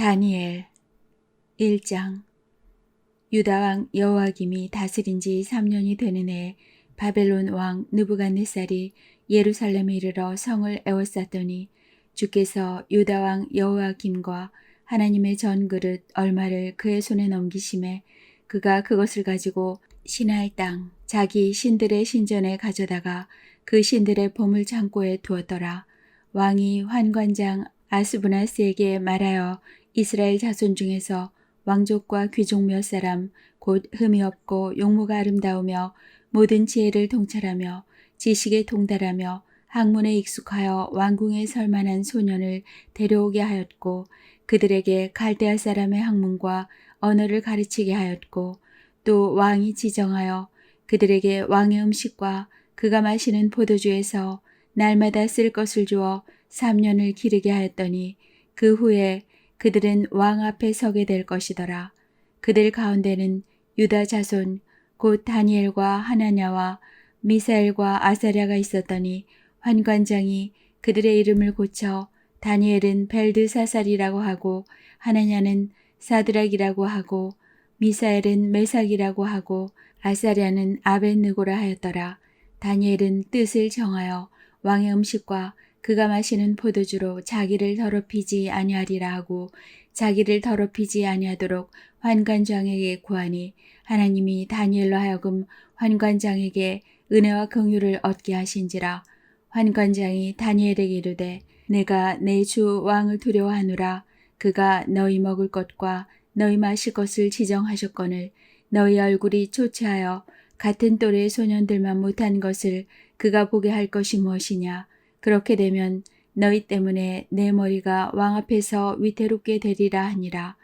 다니엘 1장. 유다왕 여호야김이 다스린 지 3년이 되는 해에 바벨론 왕 느부갓네살이 예루살렘에 이르러 성을 에워쌌더니 주께서 유다왕 여호야김과 하나님의 전그릇 얼마를 그의 손에 넘기심에 그가 그것을 가지고 시나이 땅 자기 신들의 신전에 가져다가 그 신들의 보물 창고에 두었더라. 왕이 환관장 아스부나스에게 말하여 이스라엘 자손 중에서 왕족과 귀족 몇 사람 곧 흠이 없고 용모가 아름다우며 모든 지혜를 통찰하며 지식에 통달하며 학문에 익숙하여 왕궁에 설 만한 소년을 데려오게 하였고 그들에게 갈대아 사람의 학문과 언어를 가르치게 하였고 또 왕이 지정하여 그들에게 왕의 음식과 그가 마시는 포도주에서 날마다 쓸 것을 주어 3년을 기르게 하였더니 그 후에 그들은 왕 앞에 서게 될 것이더라. 그들 가운데는 유다 자손 곧 다니엘과 하나냐와 미사엘과 아사랴가 있었더니 환관장이 그들의 이름을 고쳐 다니엘은 벨드사살이라고 하고 하나냐는 사드락이라고 하고 미사엘은 메삭이라고 하고 아사랴는 아벳느고라 하였더라. 다니엘은 뜻을 정하여 왕의 음식과 그가 마시는 포도주로 자기를 더럽히지 아니하리라 하고 자기를 더럽히지 아니하도록 환관장에게 구하니 하나님이 다니엘로 하여금 환관장에게 은혜와 긍휼을 얻게 하신지라. 환관장이 다니엘에게 이르되 내가 내 주 왕을 두려워하노라. 그가 너희 먹을 것과 너희 마실 것을 지정하셨거늘 너희 얼굴이 초췌하여 같은 또래의 소년들만 못한 것을 그가 보게 할 것이 무엇이냐. 그렇게 되면 너희 때문에 내 머리가 왕 앞에서 위태롭게 되리라 하니라.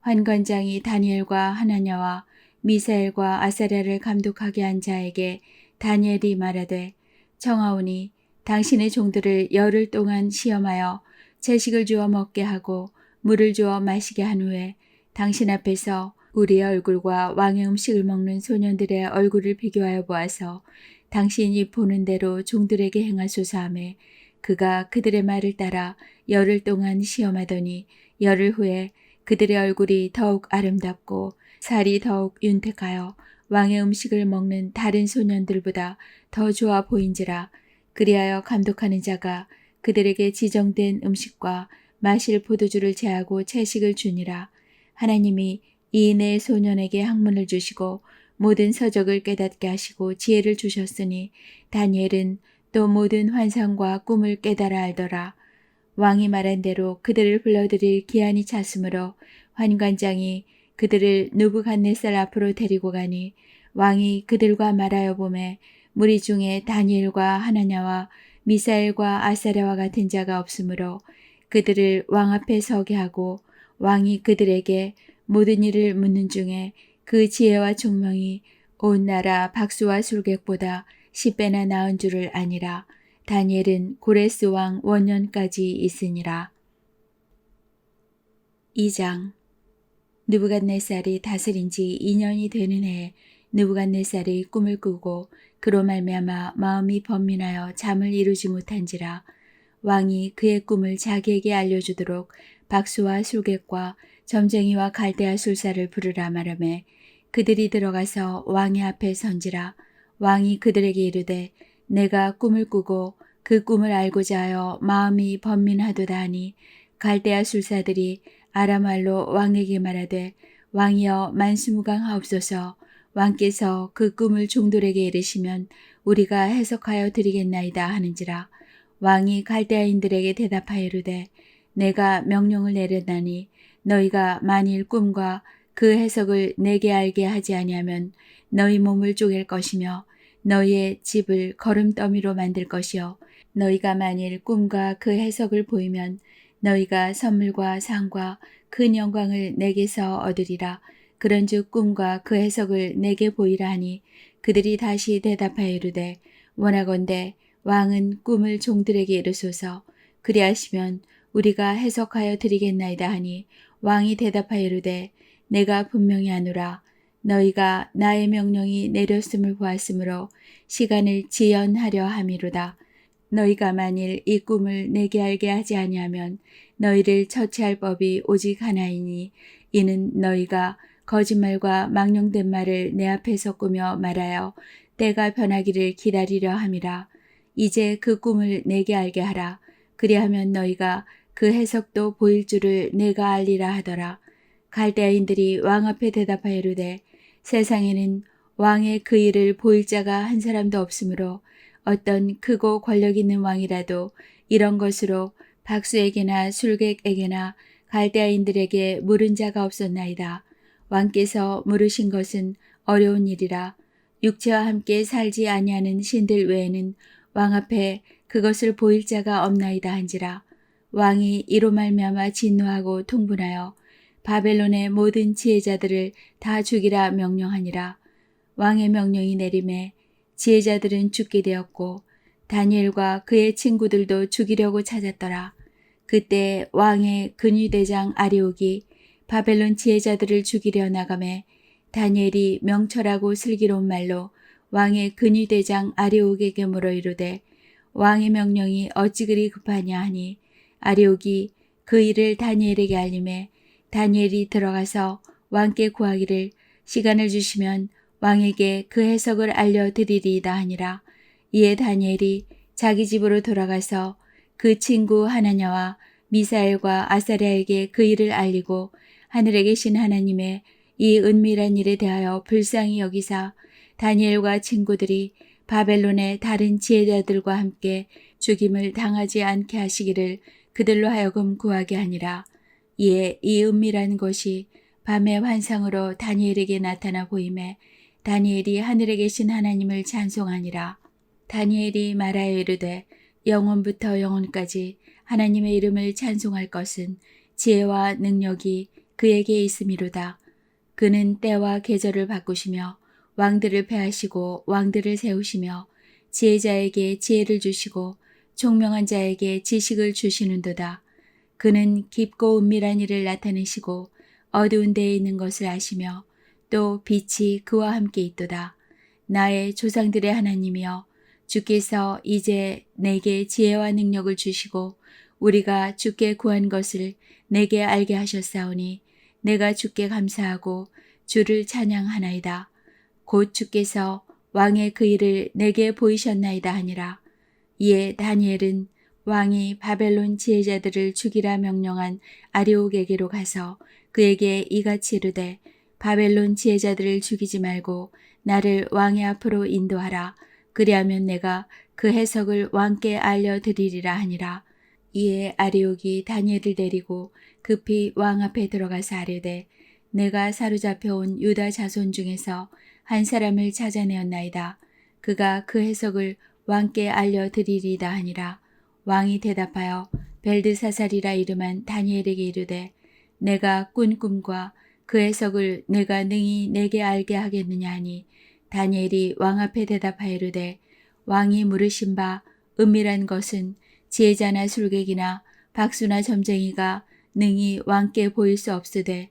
환관장이 다니엘과 하나냐와 미사엘과 아사랴를 감독하게 한 자에게 다니엘이 말하되 청하오니 당신의 종들을 열흘 동안 시험하여 채식을 주어 먹게 하고 물을 주어 마시게 한 후에 당신 앞에서 우리의 얼굴과 왕의 음식을 먹는 소년들의 얼굴을 비교하여 보아서 당신이 보는 대로 종들에게 행하소서 하매 그가 그들의 말을 따라 열흘 동안 시험하더니 열흘 후에 그들의 얼굴이 더욱 아름답고 살이 더욱 윤택하여 왕의 음식을 먹는 다른 소년들보다 더 좋아 보인지라. 그리하여 감독하는 자가 그들에게 지정된 음식과 마실 포도주를 제하고 채식을 주니라. 하나님이 이 네 소년에게 학문을 주시고 모든 서적을 깨닫게 하시고 지혜를 주셨으니 다니엘은 또 모든 환상과 꿈을 깨달아 알더라. 왕이 말한 대로 그들을 불러들일 기한이 찼으므로 환관장이 그들을 느부갓네살 앞으로 데리고 가니 왕이 그들과 말하여 보매 무리 중에 다니엘과 하나냐와 미사엘과 아사랴와 같은 자가 없으므로 그들을 왕 앞에 서게 하고 왕이 그들에게 모든 일을 묻는 중에 그 지혜와 총명이 온 나라 박수와 술객보다 10배나 나은 줄을 아니라. 다니엘은 고레스 왕 원년까지 있으니라. 2장. 느부갓네살이 다스린 지 2년이 되는 해에 느부갓네살이 꿈을 꾸고 그로 말미암아 마음이 번민하여 잠을 이루지 못한지라. 왕이 그의 꿈을 자기에게 알려주도록 박수와 술객과 점쟁이와 갈대아 술사를 부르라 말하매 그들이 들어가서 왕의 앞에 선지라. 왕이 그들에게 이르되 내가 꿈을 꾸고 그 꿈을 알고자 하여 마음이 번민하도다 하니 갈대아 술사들이 아람말로 왕에게 말하되 왕이여 만수무강하옵소서. 왕께서 그 꿈을 종들에게 이르시면 우리가 해석하여 드리겠나이다 하는지라. 왕이 갈대아인들에게 대답하여 이르되 내가 명령을 내렸나니 너희가 만일 꿈과 그 해석을 내게 알게 하지 아니하면 너희 몸을 쪼갤 것이며 너희의 집을 거름더미로 만들 것이요 너희가 만일 꿈과 그 해석을 보이면 너희가 선물과 상과 큰 영광을 내게서 얻으리라. 그런즉 꿈과 그 해석을 내게 보이라 하니 그들이 다시 대답하여 이르되 원하건대 왕은 꿈을 종들에게 이르소서. 그리하시면 우리가 해석하여 드리겠나이다 하니 왕이 대답하여 이르되 내가 분명히 아노라. 너희가 나의 명령이 내렸음을 보았으므로 시간을 지연하려 함이로다. 너희가 만일 이 꿈을 내게 알게 하지 아니하면 너희를 처치할 법이 오직 하나이니 이는 너희가 거짓말과 망령된 말을 내 앞에서 꾸며 말하여 때가 변하기를 기다리려 함이라. 이제 그 꿈을 내게 알게 하라. 그리하면 너희가 그 해석도 보일 줄을 내가 알리라 하더라. 갈대아인들이 왕 앞에 대답하여 이르되 세상에는 왕의 그 일을 보일 자가 한 사람도 없으므로 어떤 크고 권력 있는 왕이라도 이런 것으로 박수에게나 술객에게나 갈대아인들에게 물은 자가 없었나이다. 왕께서 물으신 것은 어려운 일이라. 육체와 함께 살지 아니하는 신들 외에는 왕 앞에 그것을 보일 자가 없나이다 한지라. 왕이 이로 말미암아 진노하고 통분하여 바벨론의 모든 지혜자들을 다 죽이라 명령하니라. 왕의 명령이 내림에 지혜자들은 죽게 되었고 다니엘과 그의 친구들도 죽이려고 찾았더라. 그때 왕의 근위대장 아리옥이 바벨론 지혜자들을 죽이려 나가매 다니엘이 명철하고 슬기로운 말로 왕의 근위대장 아리옥에게 물어 이르되 왕의 명령이 어찌 그리 급하냐 하니 아리옥이 그 일을 다니엘에게 알림해 다니엘이 들어가서 왕께 구하기를 시간을 주시면 왕에게 그 해석을 알려드리리이다 하니라. 이에 다니엘이 자기 집으로 돌아가서 그 친구 하나냐와 미사엘과 아사랴에게 그 일을 알리고 하늘에 계신 하나님의 이 은밀한 일에 대하여 불쌍히 여기사 다니엘과 친구들이 바벨론의 다른 지혜자들과 함께 죽임을 당하지 않게 하시기를 그들로 하여금 구하게 하니라. 이에 이 은밀한 것이 밤의 환상으로 다니엘에게 나타나 보임에 다니엘이 하늘에 계신 하나님을 찬송하니라. 다니엘이 말하여 이르되 영원부터 영원까지 하나님의 이름을 찬송할 것은 지혜와 능력이 그에게 있음이로다. 그는 때와 계절을 바꾸시며 왕들을 패하시고 왕들을 세우시며 지혜자에게 지혜를 주시고 총명한 자에게 지식을 주시는도다. 그는 깊고 은밀한 일을 나타내시고 어두운 데에 있는 것을 아시며 또 빛이 그와 함께 있도다. 나의 조상들의 하나님이여 주께서 이제 내게 지혜와 능력을 주시고 우리가 주께 구한 것을 내게 알게 하셨사오니 내가 주께 감사하고 주를 찬양하나이다. 곧 주께서 왕의 그 일을 내게 보이셨나이다 하니라. 이에 다니엘은 왕이 바벨론 지혜자들을 죽이라 명령한 아리옥에게로 가서 그에게 이같이 이르되 바벨론 지혜자들을 죽이지 말고 나를 왕의 앞으로 인도하라. 그리하면 내가 그 해석을 왕께 알려드리리라 하니라. 이에 아리옥이 다니엘을 데리고 급히 왕 앞에 들어가서 아뢰되 내가 사로잡혀온 유다 자손 중에서 한 사람을 찾아내었나이다. 그가 그 해석을 왕께 알려드리리다 하니라. 왕이 대답하여 벨드사살이라 이름한 다니엘에게 이르되 내가 꾼 꿈과 그 해석을 내가 능히 내게 알게 하겠느냐 하니 다니엘이 왕 앞에 대답하여 이르되 왕이 물으신 바 은밀한 것은 지혜자나 술객이나 박수나 점쟁이가 능히 왕께 보일 수 없으되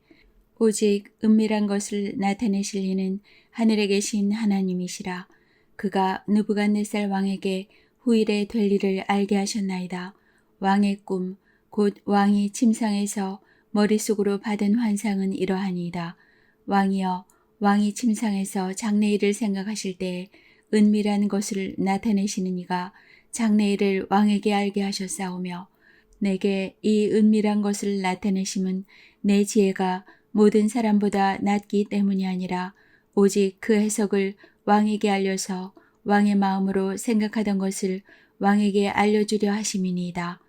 오직 은밀한 것을 나타내실 이는 하늘에 계신 하나님이시라. 그가 느부갓네살 왕에게 후일에 될 일을 알게 하셨나이다. 왕의 꿈 곧 왕이 침상에서 머릿속으로 받은 환상은 이러하니이다. 왕이여 왕이 침상에서 장래일을 생각하실 때에 은밀한 것을 나타내시는 이가 장래일을 왕에게 알게 하셨사오며 내게 이 은밀한 것을 나타내심은 내 지혜가 모든 사람보다 낮기 때문이 아니라 오직 그 해석을 왕에게 알려서 왕의 마음으로 생각하던 것을 왕에게 알려주려 하심이니이다.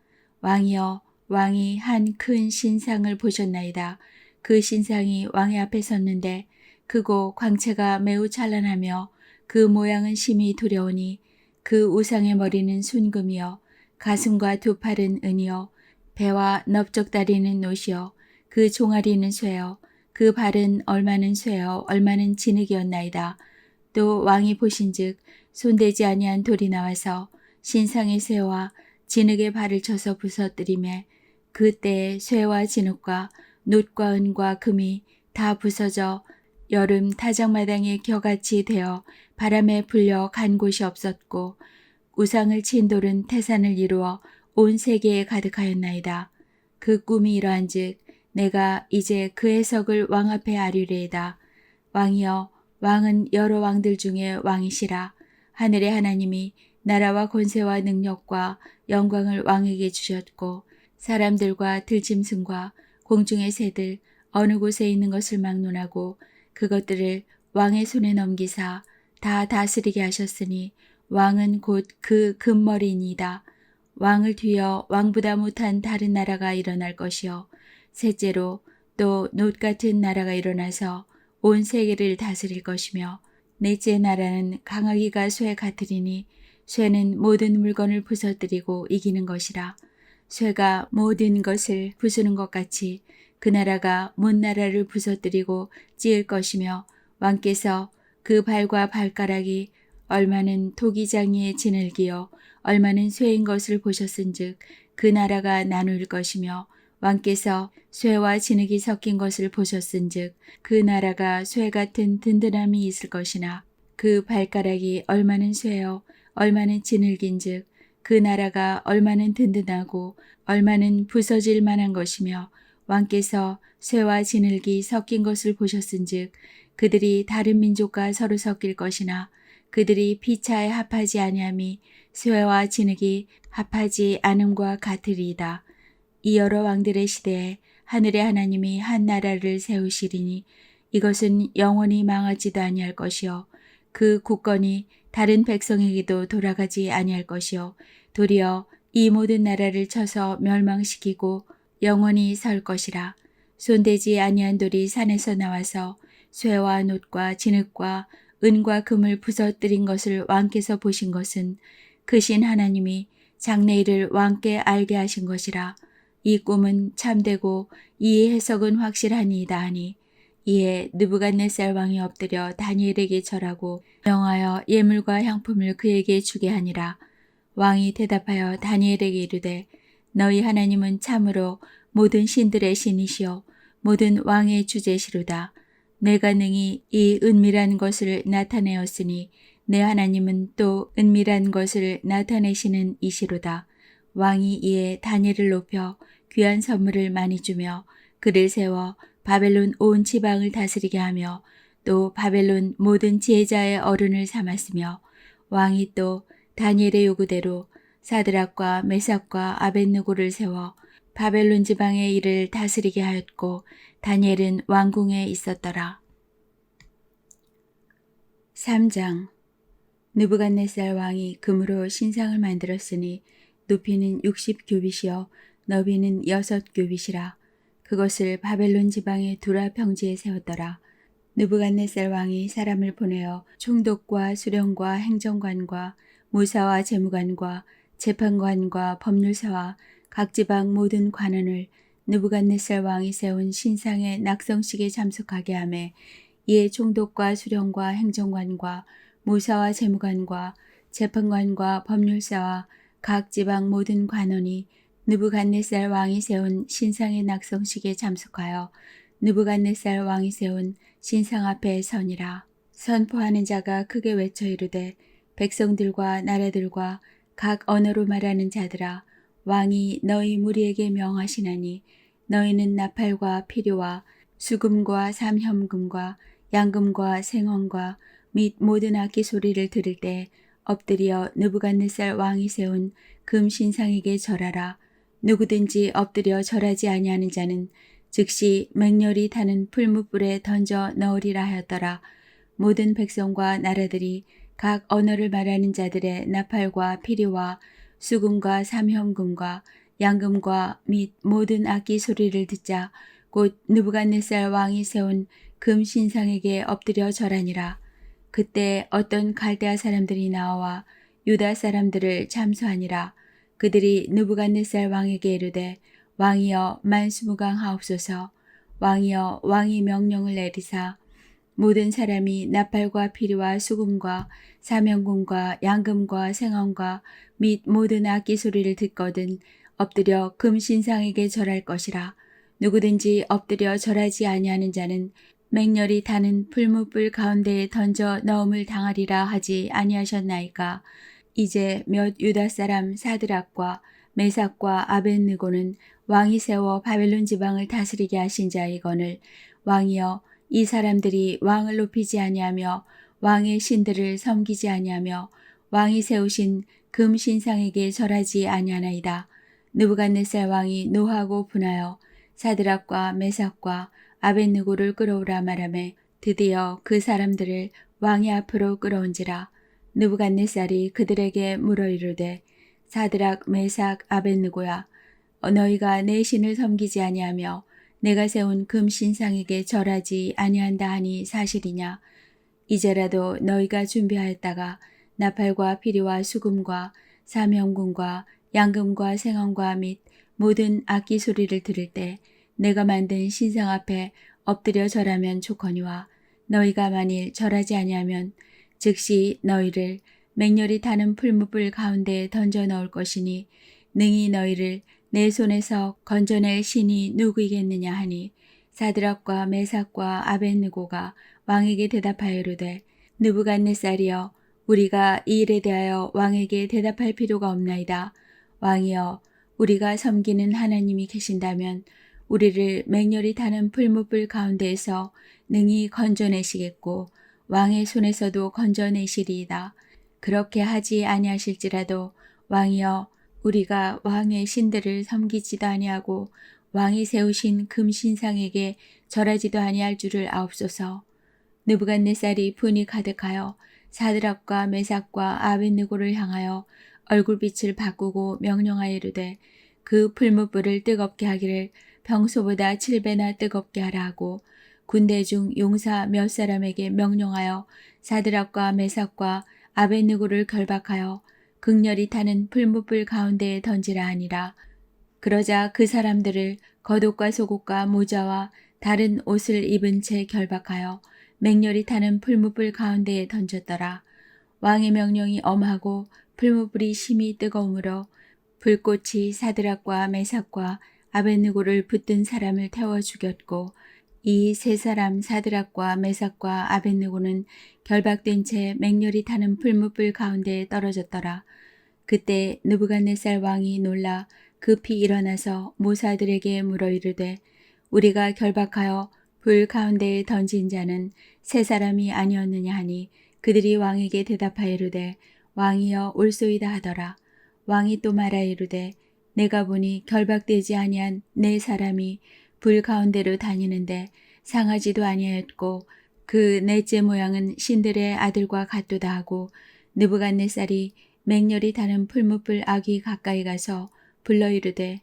왕이여 왕이 한 큰 신상을 보셨나이다. 그 신상이 왕의 앞에 섰는데 크고 광채가 매우 찬란하며 그 모양은 심히 두려우니 그 우상의 머리는 순금이요 가슴과 두 팔은 은이요 배와 넓적다리는 노시요 그 종아리는 쇠요 그 발은 얼마는 쇠요 얼마는 진흙이었나이다. 또 왕이 보신즉 손대지 아니한 돌이 나와서 신상의 쇠와 진흙의 발을 쳐서 부서뜨리매 그때에 쇠와 진흙과 놋과 은과 금이 다 부서져 여름 타작마당에 겨같이 되어 바람에 불려 간 곳이 없었고 우상을 친 돌은 태산을 이루어 온 세계에 가득하였나이다. 그 꿈이 이러한즉 내가 이제 그 해석을 왕 앞에 아뢰리이다. 왕이여, 왕은 여러 왕들 중에 왕이시라. 하늘의 하나님이 나라와 권세와 능력과 영광을 왕에게 주셨고 사람들과 들짐승과 공중의 새들 어느 곳에 있는 것을 막론하고 그것들을 왕의 손에 넘기사 다 다스리게 하셨으니 왕은 곧 그 금머리이니이다. 왕을 뒤어 왕보다 못한 다른 나라가 일어날 것이요 셋째로 또 놋 같은 나라가 일어나서 온 세계를 다스릴 것이며 넷째 나라는 강하기가 쇠 같으리니 쇠는 모든 물건을 부서뜨리고 이기는 것이라. 쇠가 모든 것을 부수는 것 같이 그 나라가 못 나라를 부서뜨리고 찌을 것이며 왕께서 그 발과 발가락이 얼마는 토기장이의 지늘기요 얼마는 쇠인 것을 보셨은즉 그 나라가 나눌 것이며 왕께서 쇠와 진흙이 섞인 것을 보셨은즉 그 나라가 쇠 같은 든든함이 있을 것이나 그 발가락이 얼마는 쇠요 얼마는 진흙인즉 그 나라가 얼마는 든든하고 얼마는 부서질 만한 것이며 왕께서 쇠와 진흙이 섞인 것을 보셨은즉 그들이 다른 민족과 서로 섞일 것이나 그들이 피차에 합하지 아니함이 쇠와 진흙이 합하지 않음과 같으리이다. 이 여러 왕들의 시대에 하늘의 하나님이 한 나라를 세우시리니 이것은 영원히 망하지도 아니할 것이요 그 국권이 다른 백성에게도 돌아가지 아니할 것이요 도리어 이 모든 나라를 쳐서 멸망시키고 영원히 설 것이라. 손대지 아니한 돌이 산에서 나와서 쇠와 놋과 진흙과 은과 금을 부서뜨린 것을 왕께서 보신 것은 크신 하나님이 장래일을 왕께 알게 하신 것이라. 이 꿈은 참되고 이 해석은 확실하니이다 하니 이에 느부갓네살 왕이 엎드려 다니엘에게 절하고 명하여 예물과 향품을 그에게 주게 하니라. 왕이 대답하여 다니엘에게 이르되 너희 하나님은 참으로 모든 신들의 신이시요 모든 왕의 주제시로다. 내가 능히 이 은밀한 것을 나타내었으니 내 하나님은 또 은밀한 것을 나타내시는 이시로다. 왕이 이에 다니엘을 높여 귀한 선물을 많이 주며 그를 세워 바벨론 온 지방을 다스리게 하며 또 바벨론 모든 지혜자의 어른을 삼았으며 왕이 또 다니엘의 요구대로 사드락과 메삭과 아벳느고를 세워 바벨론 지방의 일을 다스리게 하였고 다니엘은 왕궁에 있었더라. 3장 느부갓네살 왕이 금으로 신상을 만들었으니 높이는 60규빗이요 너비는 6규빗이라. 그것을 바벨론 지방의 두라 평지에 세웠더라. 느부갓네살 왕이 사람을 보내어 총독과 수령과 행정관과 무사와 재무관과 재판관과 법률사와 각 지방 모든 관원을 느부갓네살 왕이 세운 신상의 낙성식에 참석하게 하매 이에 총독과 수령과 행정관과 무사와 재무관과 재판관과 법률사와 각 지방 모든 관원이 느부갓네살 왕이 세운 신상의 낙성식에 참석하여 느부갓네살 왕이 세운 신상 앞에 서니라. 선포하는 자가 크게 외쳐 이르되 백성들과 나라들과 각 언어로 말하는 자들아 왕이 너희 무리에게 명하시나니 너희는 나팔과 피류와 수금과 삼현금과 양금과 생원과 및 모든 악기 소리를 들을 때 엎드려 느부갓네살 왕이 세운 금 신상에게 절하라. 누구든지 엎드려 절하지 아니하는 자는 즉시 맹렬히 타는 풀무불에 던져 넣으리라 하였더라. 모든 백성과 나라들이 각 언어를 말하는 자들의 나팔과 피리와 수금과 삼현금과 양금과 및 모든 악기 소리를 듣자 곧 느부갓네살 왕이 세운 금 신상에게 엎드려 절하니라. 그때 어떤 갈대아 사람들이 나와 유다 사람들을 참수하니라. 그들이 느부갓네살 왕에게 이르되 왕이여 만수무강하옵소서. 왕이여 왕이 명령을 내리사 모든 사람이 나팔과 피리와 수금과 사명금과 양금과 생언과 및 모든 악기 소리를 듣거든 엎드려 금신상에게 절할 것이라. 누구든지 엎드려 절하지 아니하는 자는 맹렬히 타는 풀무불 가운데에 던져 넣음을 당하리라 하지 아니하셨나이까. 이제 몇 유다 사람 사드락과 메삭과 아벳느고는 왕이 세워 바벨론 지방을 다스리게 하신 자이거늘 왕이여 이 사람들이 왕을 높이지 아니하며 왕의 신들을 섬기지 아니하며 왕이 세우신 금 신상에게 절하지 아니하나이다. 느부갓네살 왕이 노하고 분하여 사드락과 메삭과 아벳느고를 끌어오라 말하매 드디어 그 사람들을 왕의 앞으로 끌어온지라. 느부갓네살이 그들에게 물어 이르되 사드락 메삭 아벳느고야 너희가 내 신을 섬기지 아니하며 내가 세운 금 신상에게 절하지 아니한다 하니 사실이냐. 이제라도 너희가 준비하였다가 나팔과 피리와 수금과 사명군과 양금과 생언과 및 모든 악기 소리를 들을 때 내가 만든 신상 앞에 엎드려 절하면 좋거니와 너희가 만일 절하지 아니하면 즉시 너희를 맹렬히 타는 풀무불 가운데에 던져 넣을 것이니 능히 너희를 내 손에서 건져낼 신이 누구이겠느냐 하니 사드락과 메삭과 아벳느고가 왕에게 대답하여 이르되 느부갓네살이여 우리가 이 일에 대하여 왕에게 대답할 필요가 없나이다. 왕이여 우리가 섬기는 하나님이 계신다면 우리를 맹렬히 타는 풀무불 가운데에서 능히 건져내시겠고 왕의 손에서도 건져내시리이다. 그렇게 하지 아니하실지라도 왕이여 우리가 왕의 신들을 섬기지도 아니하고 왕이 세우신 금신상에게 절하지도 아니할 줄을 아옵소서. 느부갓네살이 분이 가득하여 사드락과 메삭과 아벳느고를 향하여 얼굴빛을 바꾸고 명령하여 이르되 그 풀무불을 뜨겁게 하기를 평소보다 7배나 뜨겁게 하라 하고 군대 중 용사 몇 사람에게 명령하여 사드락과 메삭과 아벳느고를 결박하여 극렬히 타는 풀무불 가운데에 던지라 하니라. 그러자 그 사람들을 겉옷과 속옷과 모자와 다른 옷을 입은 채 결박하여 맹렬히 타는 풀무불 가운데에 던졌더라. 왕의 명령이 엄하고 풀무불이 심히 뜨거우므로 불꽃이 사드락과 메삭과 아벳느고를 붙든 사람을 태워 죽였고 이 세 사람 사드락과 메삭과 아벳느고는 결박된 채 맹렬히 타는 풀무불 가운데에 떨어졌더라. 그때 느부갓네살 왕이 놀라 급히 일어나서 모사들에게 물어 이르되 우리가 결박하여 불 가운데에 던진 자는 세 사람이 아니었느냐 하니 그들이 왕에게 대답하여 이르되 왕이여 올소이다 하더라. 왕이 또 말하여 이르되 내가 보니 결박되지 아니한 네 사람이 불 가운데로 다니는데 상하지도 아니하였고 그 넷째 모양은 신들의 아들과 같도다 하고 느부갓네살이 맹렬히 타는 풀무불 아귀 가까이 가서 불러 이르되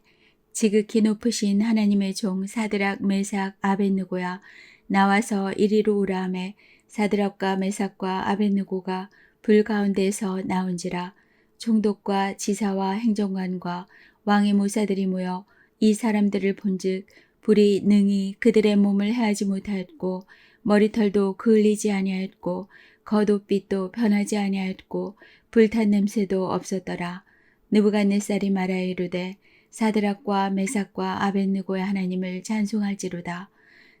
지극히 높으신 하나님의 종 사드락 메삭 아벳느고야 나와서 이리로 오라 하매 사드락과 메삭과 아벳느고가 불 가운데에서 나온지라. 총독과 지사와 행정관과 왕의 모사들이 모여 이 사람들을 본즉 불이 능히 그들의 몸을 해하지 못하였고 머리털도 그을리지 아니하였고 겉옷빛도 변하지 아니하였고 불탄 냄새도 없었더라. 느부갓네살이 말하여 이르되 사드락과 메삭과 아벳느고의 하나님을 찬송할지로다.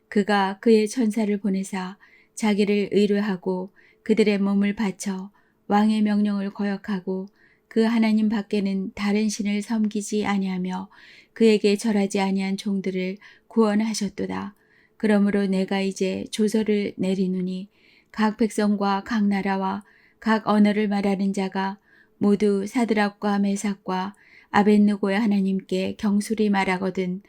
그가 그의 천사를 보내사 자기를 의뢰하고 그들의 몸을 바쳐 왕의 명령을 거역하고 그 하나님 밖에는 다른 신을 섬기지 아니하며 그에게 절하지 아니한 종들을 구원하셨도다. 그러므로 내가 이제 조서를 내리노니 각 백성과 각 나라와 각 언어를 말하는 자가 모두 사드락과 메삭과 아벳느고의 하나님께 경솔히 말하거든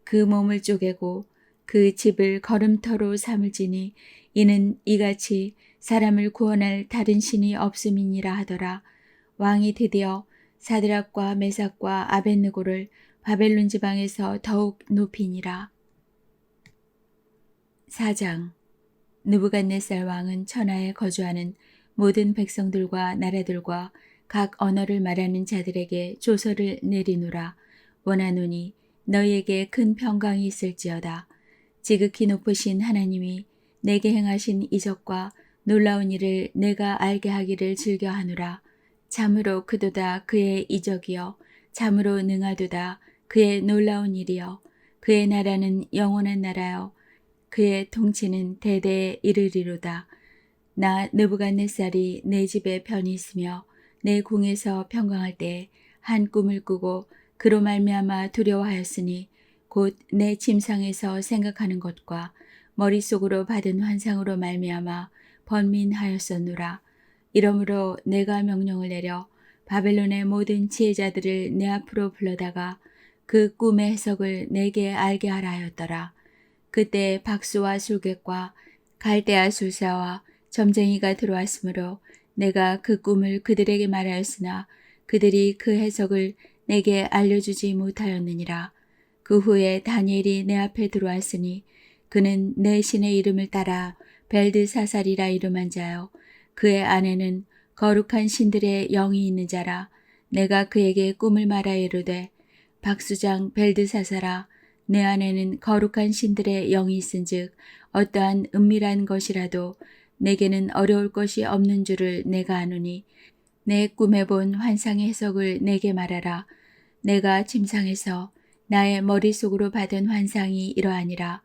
그 몸을 쪼개고 그 집을 걸음터로 삼을지니 이는 이같이 사람을 구원할 다른 신이 없음이니라 하더라. 왕이 드디어 사드락과 메삭과 아벳느고를 바벨론 지방에서 더욱 높이니라. 4장. 느부갓네살 왕은 천하에 거주하는 모든 백성들과 나라들과 각 언어를 말하는 자들에게 조서를 내리노라. 원하노니 너희에게 큰 평강이 있을지어다. 지극히 높으신 하나님이 내게 행하신 이적과 놀라운 일을 내가 알게 하기를 즐겨하노라. 참으로 그도다 그의 이적이여 참으로 능하도다 그의 놀라운 일이여 그의 나라는 영원한 나라여 그의 통치는 대대에 이르리로다. 나 느부갓네살이 내 집에 편히 있으며 내 궁에서 평강할 때 한 꿈을 꾸고 그로 말미암아 두려워하였으니 곧 내 침상에서 생각하는 것과 머릿속으로 받은 환상으로 말미암아 번민하였었노라. 이러므로 내가 명령을 내려 바벨론의 모든 지혜자들을 내 앞으로 불러다가 그 꿈의 해석을 내게 알게 하라 하였더라. 그때 박수와 술객과 갈대아 술사와 점쟁이가 들어왔으므로 내가 그 꿈을 그들에게 말하였으나 그들이 그 해석을 내게 알려주지 못하였느니라. 그 후에 다니엘이 내 앞에 들어왔으니 그는 내 신의 이름을 따라 벨드사살이라 이름한 자요. 그의 안에는 거룩한 신들의 영이 있는 자라. 내가 그에게 꿈을 말하여 이르되 박수장 벨드사살아, 내 안에는 거룩한 신들의 영이 있은즉 어떠한 은밀한 것이라도 내게는 어려울 것이 없는 줄을 내가 아노니 내 꿈에 본 환상의 해석을 내게 말하라. 내가 침상에서 나의 머릿속으로 받은 환상이 이러하니라.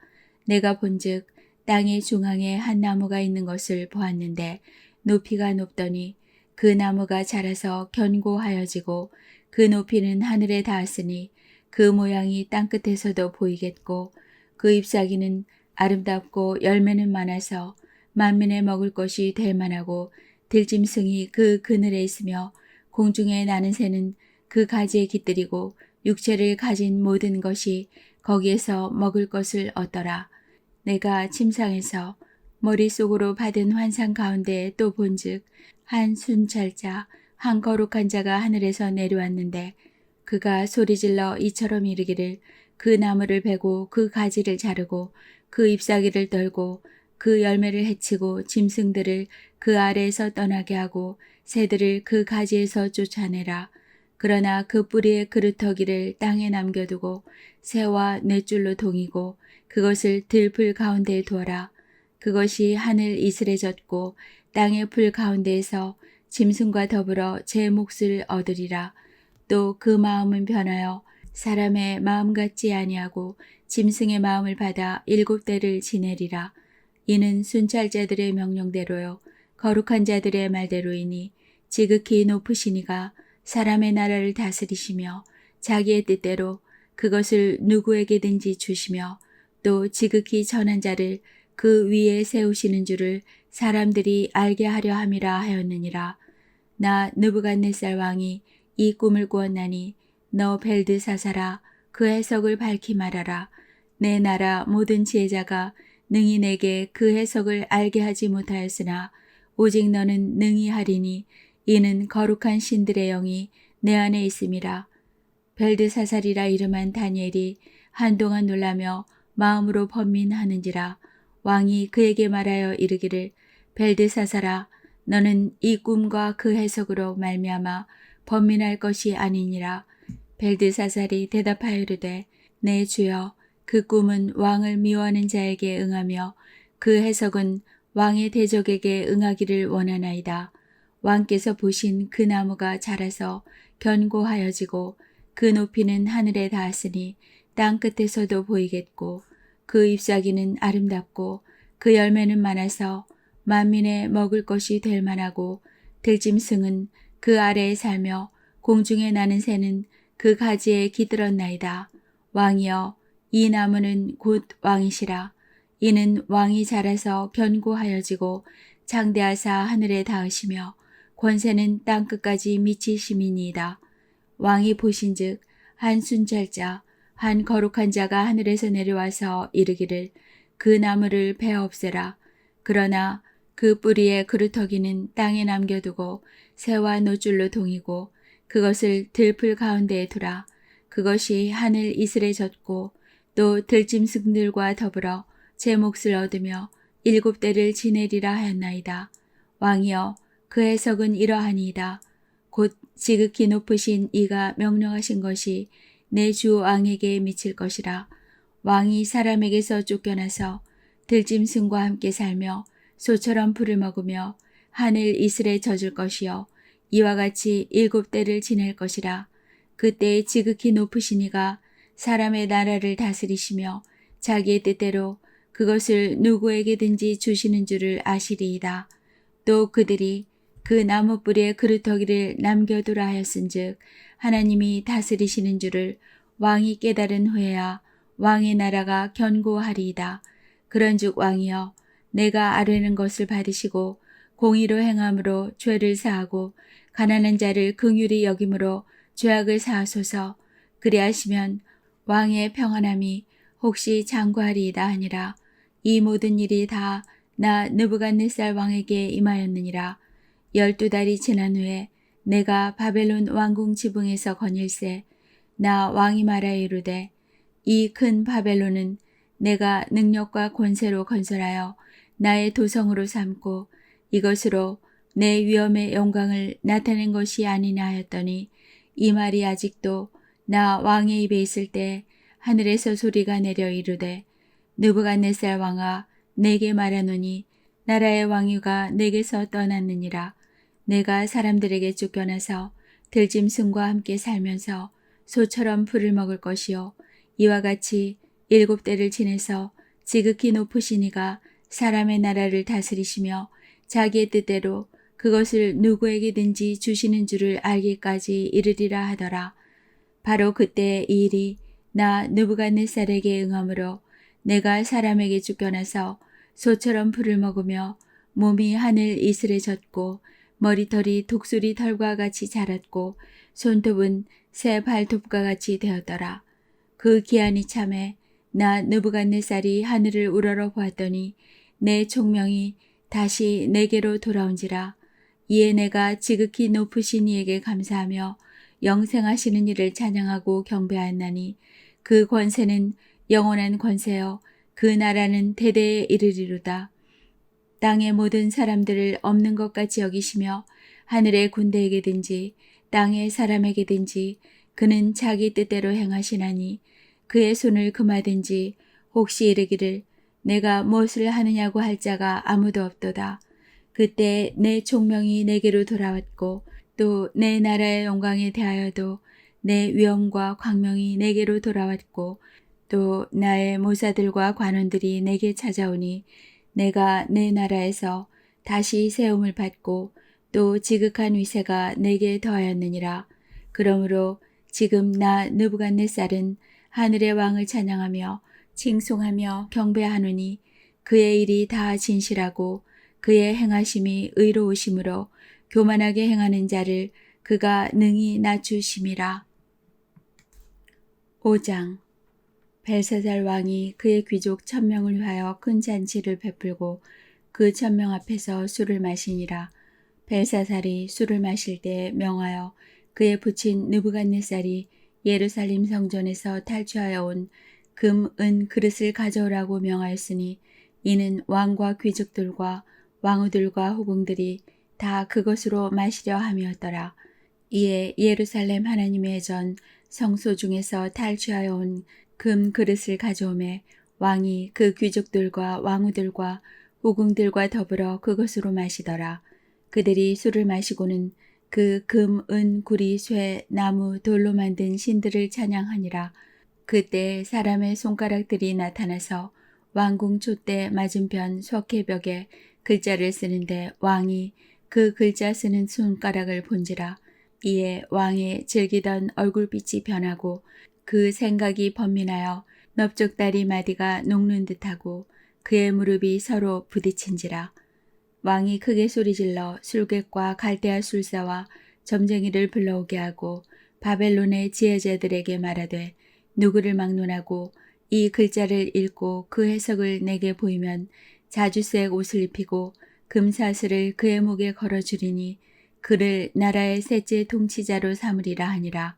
내가 본즉 땅의 중앙에 한 나무가 있는 것을 보았는데 높이가 높더니 그 나무가 자라서 견고하여지고 그 높이는 하늘에 닿았으니 그 모양이 땅끝에서도 보이겠고 그 잎사귀는 아름답고 열매는 많아서 만민의 먹을 것이 될 만하고 들짐승이 그 그늘에 있으며 공중에 나는 새는 그 가지에 깃들이고 육체를 가진 모든 것이 거기에서 먹을 것을 얻더라. 내가 침상에서 머릿속으로 받은 환상 가운데 또 본즉 한 순찰자 한 거룩한 자가 하늘에서 내려왔는데 그가 소리질러 이처럼 이르기를 그 나무를 베고 그 가지를 자르고 그 잎사귀를 떨고 그 열매를 해치고 짐승들을 그 아래에서 떠나게 하고 새들을 그 가지에서 쫓아내라. 그러나 그 뿌리의 그루터기를 땅에 남겨두고 새와 넷줄로 동이고 그것을 들풀 가운데에 두어라. 그것이 하늘 이슬에 젖고 땅의 풀 가운데에서 짐승과 더불어 제 몫을 얻으리라. 또 그 마음은 변하여 사람의 마음 같지 아니하고 짐승의 마음을 받아 7대를 지내리라. 이는 순찰자들의 명령대로요 거룩한 자들의 말대로이니 지극히 높으시니가 사람의 나라를 다스리시며 자기의 뜻대로 그것을 누구에게든지 주시며 또 지극히 전한 자를 그 위에 세우시는 줄을 사람들이 알게 하려 함이라 하였느니라. 나 느부갓네살 왕이 이 꿈을 꾸었나니 너 벨드사살아 그 해석을 밝히 말하라. 내 나라 모든 지혜자가 능히 내게 그 해석을 알게 하지 못하였으나 오직 너는 능히 하리니 이는 거룩한 신들의 영이 내 안에 있음이라. 벨드사살이라 이름한 다니엘이 한동안 놀라며 마음으로 번민하는지라. 왕이 그에게 말하여 이르기를 벨드사살아 너는 이 꿈과 그 해석으로 말미암아 번민할 것이 아니니라. 벨드사살이 대답하여 이르되 내 주여 그 꿈은 왕을 미워하는 자에게 응하며 그 해석은 왕의 대적에게 응하기를 원하나이다. 왕께서 보신 그 나무가 자라서 견고하여지고 그 높이는 하늘에 닿았으니 땅 끝에서도 보이겠고 그 잎사귀는 아름답고 그 열매는 많아서 만민의 먹을 것이 될 만하고 들짐승은 그 아래에 살며 공중에 나는 새는 그 가지에 깃들었나이다. 왕이여 이 나무는 곧 왕이시라. 이는 왕이 자라서 견고하여지고 장대하사 하늘에 닿으시며 권세는 땅끝까지 미치심이니이다. 왕이 보신즉 한 순찰자 한 거룩한 자가 하늘에서 내려와서 이르기를 그 나무를 베어 없애라. 그러나 그 뿌리의 그루터기는 땅에 남겨두고 새와 노줄로 동이고 그것을 들풀 가운데에 두라. 그것이 하늘 이슬에 젖고 또 들짐승들과 더불어 제 몫을 얻으며 7대를 지내리라 하였나이다. 왕이여 그 해석은 이러하니이다. 곧 지극히 높으신 이가 명령하신 것이 내 주 왕에게 미칠 것이라. 왕이 사람에게서 쫓겨나서 들짐승과 함께 살며 소처럼 풀을 먹으며 하늘 이슬에 젖을 것이요 이와 같이 7대를 지낼 것이라. 그때 지극히 높으신 이가 사람의 나라를 다스리시며 자기의 뜻대로 그것을 누구에게든지 주시는 줄을 아시리이다. 또 그들이 그 나무 뿔에 그루터기를 남겨두라 하였은즉 하나님이 다스리시는 줄을 왕이 깨달은 후에야 왕의 나라가 견고하리이다. 그런즉 왕이여 내가 아뢰는 것을 받으시고 공의로 행함으로 죄를 사하고 가난한 자를 긍휼히 여김으로 죄악을 사하소서. 그리하시면 왕의 평안함이 혹시 장구하리이다 하니라. 이 모든 일이 다 나 느부갓네살 왕에게 임하였느니라. 12달이 지난 후에 내가 바벨론 왕궁 지붕에서 거닐새 나 왕이 말하여 이르되 이 큰 바벨론은 내가 능력과 권세로 건설하여 나의 도성으로 삼고 이것으로 내 위엄의 영광을 나타낸 것이 아니냐 하였더니 이 말이 아직도 나 왕의 입에 있을 때 하늘에서 소리가 내려 이르되 느부갓네살 왕아 내게 말하노니 나라의 왕위가 내게서 떠났느니라. 내가 사람들에게 쫓겨나서 들짐승과 함께 살면서 소처럼 풀을 먹을 것이요 이와 같이 7대를 지내서 지극히 높으신 이가 사람의 나라를 다스리시며 자기의 뜻대로 그것을 누구에게든지 주시는 줄을 알기까지 이르리라 하더라. 바로 그때 이 일이 나 느부갓네살에게 응함으로 내가 사람에게 쫓겨나서 소처럼 풀을 먹으며 몸이 하늘 이슬에 젖고 머리털이 독수리 털과 같이 자랐고 손톱은 새 발톱과 같이 되었더라. 그 기한이 참에 나 느부갓네살이 하늘을 우러러 보았더니 내 총명이 다시 내게로 돌아온지라. 이에 내가 지극히 높으신 이에게 감사하며 영생하시는 이를 찬양하고 경배하였나니 그 권세는 영원한 권세요 그 나라는 대대에 이르리로다. 땅의 모든 사람들을 없는 것 같이 여기시며 하늘의 군대에게든지 땅의 사람에게든지 그는 자기 뜻대로 행하시나니 그의 손을 금하든지 혹시 이르기를 내가 무엇을 하느냐고 할 자가 아무도 없도다. 그때 내 총명이 내게로 돌아왔고 또 내 나라의 영광에 대하여도 내 위엄과 광명이 내게로 돌아왔고 또 나의 모사들과 관원들이 내게 찾아오니 내가 내 나라에서 다시 세움을 받고 또 지극한 위세가 내게 더하였느니라. 그러므로 지금 나 느부갓네살은 하늘의 왕을 찬양하며 칭송하며 경배하노니 그의 일이 다 진실하고 그의 행하심이 의로우심으로 교만하게 행하는 자를 그가 능히 낮추심이라. 5장 벨사살 왕이 그의 귀족 1000명을 위하여 큰 잔치를 베풀고 그 1000명 앞에서 술을 마시니라. 벨사살이 술을 마실 때 명하여 그의 부친 느부갓네살이 예루살렘 성전에서 탈취하여 온 금, 은 그릇을 가져오라고 명하였으니 이는 왕과 귀족들과 왕후들과 후궁들이 다 그것으로 마시려 함이었더라. 이에 예루살렘 하나님의 전 성소 중에서 탈취하여 온 금 그릇을 가져오매 왕이 그 귀족들과 왕후들과 후궁들과 더불어 그것으로 마시더라. 그들이 술을 마시고는 그 금, 은, 구리, 쇠, 나무, 돌로 만든 신들을 찬양하니라. 그때 사람의 손가락들이 나타나서 왕궁 촛대 맞은편 석회벽에 글자를 쓰는데 왕이 그 글자 쓰는 손가락을 본지라. 이에 왕의 즐기던 얼굴빛이 변하고 그 생각이 번민하여 넓적다리 마디가 녹는 듯하고 그의 무릎이 서로 부딪힌지라. 왕이 크게 소리질러 술객과 갈대아 술사와 점쟁이를 불러오게 하고 바벨론의 지혜자들에게 말하되 누구를 막론하고 이 글자를 읽고 그 해석을 내게 보이면 자주색 옷을 입히고 금사슬을 그의 목에 걸어주리니 그를 나라의 셋째 통치자로 삼으리라 하니라.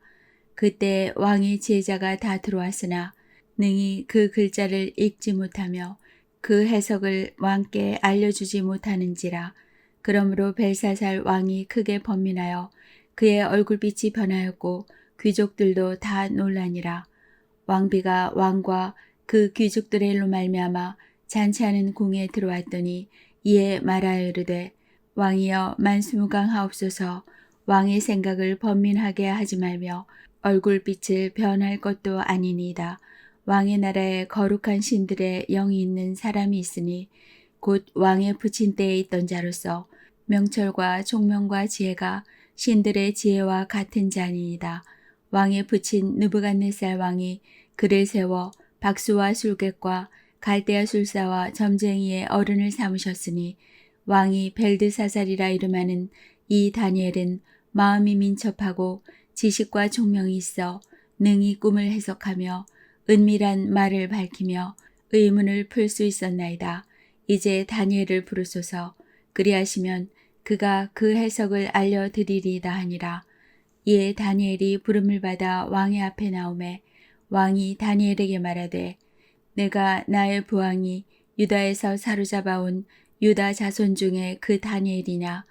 그때 왕의 지혜자가 다 들어왔으나 능히 그 글자를 읽지 못하며 그 해석을 왕께 알려주지 못하는지라. 그러므로 벨사살 왕이 크게 번민하여 그의 얼굴빛이 변하였고 귀족들도 다 놀라니라. 왕비가 왕과 그 귀족들의 일로 말미암아 잔치하는 궁에 들어왔더니 이에 말하여 이르되 왕이여 만수무강하옵소서. 왕의 생각을 번민하게 하지 말며 얼굴빛을 변할 것도 아니니이다. 왕의 나라에 거룩한 신들의 영이 있는 사람이 있으니 곧 왕의 부친 때에 있던 자로서 명철과 총명과 지혜가 신들의 지혜와 같은 자니이다. 왕에 붙인 느부갓네살 왕이 그를 세워 박수와 술객과 갈대아 술사와 점쟁이의 어른을 삼으셨으니 왕이 벨드사살이라 이름하는 이 다니엘은 마음이 민첩하고 지식과 총명이 있어 능히 꿈을 해석하며 은밀한 말을 밝히며 의문을 풀 수 있었나이다. 이제 다니엘을 부르소서. 그리하시면 그가 그 해석을 알려드리리다 하니라. 이에 다니엘이 부름을 받아 왕의 앞에 나오매 왕이 다니엘에게 말하되 내가 나의 부왕이 유다에서 사로잡아온 유다 자손 중에 그 다니엘이냐.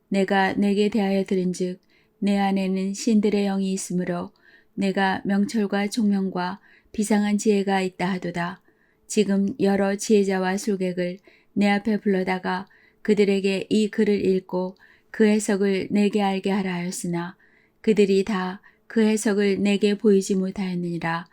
내가 내게 대하여 들은즉 내 안에는 신들의 영이 있으므로 내가 명철과 총명과 비상한 지혜가 있다 하도다. 지금 여러 지혜자와 술객을 내 앞에 불러다가 그들에게 이 글을 읽고 그 해석을 내게 알게 하라 하였으나 그들이 다 그 해석을 내게 보이지 못하였느니라.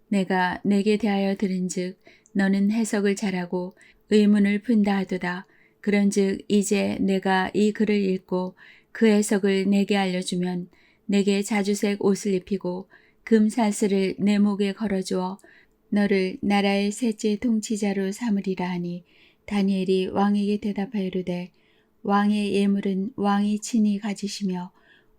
내가 내게 대하여 들은즉 너는 해석을 잘하고 의문을 푼다 하도다. 그런즉 이제 내가 이 글을 읽고 그 해석을 내게 알려주면 내게 자주색 옷을 입히고 금사슬을 내 목에 걸어주어 너를 나라의 셋째 통치자로 삼으리라 하니 다니엘이 왕에게 대답하여 이르되 왕의 예물은 왕이 친히 가지시며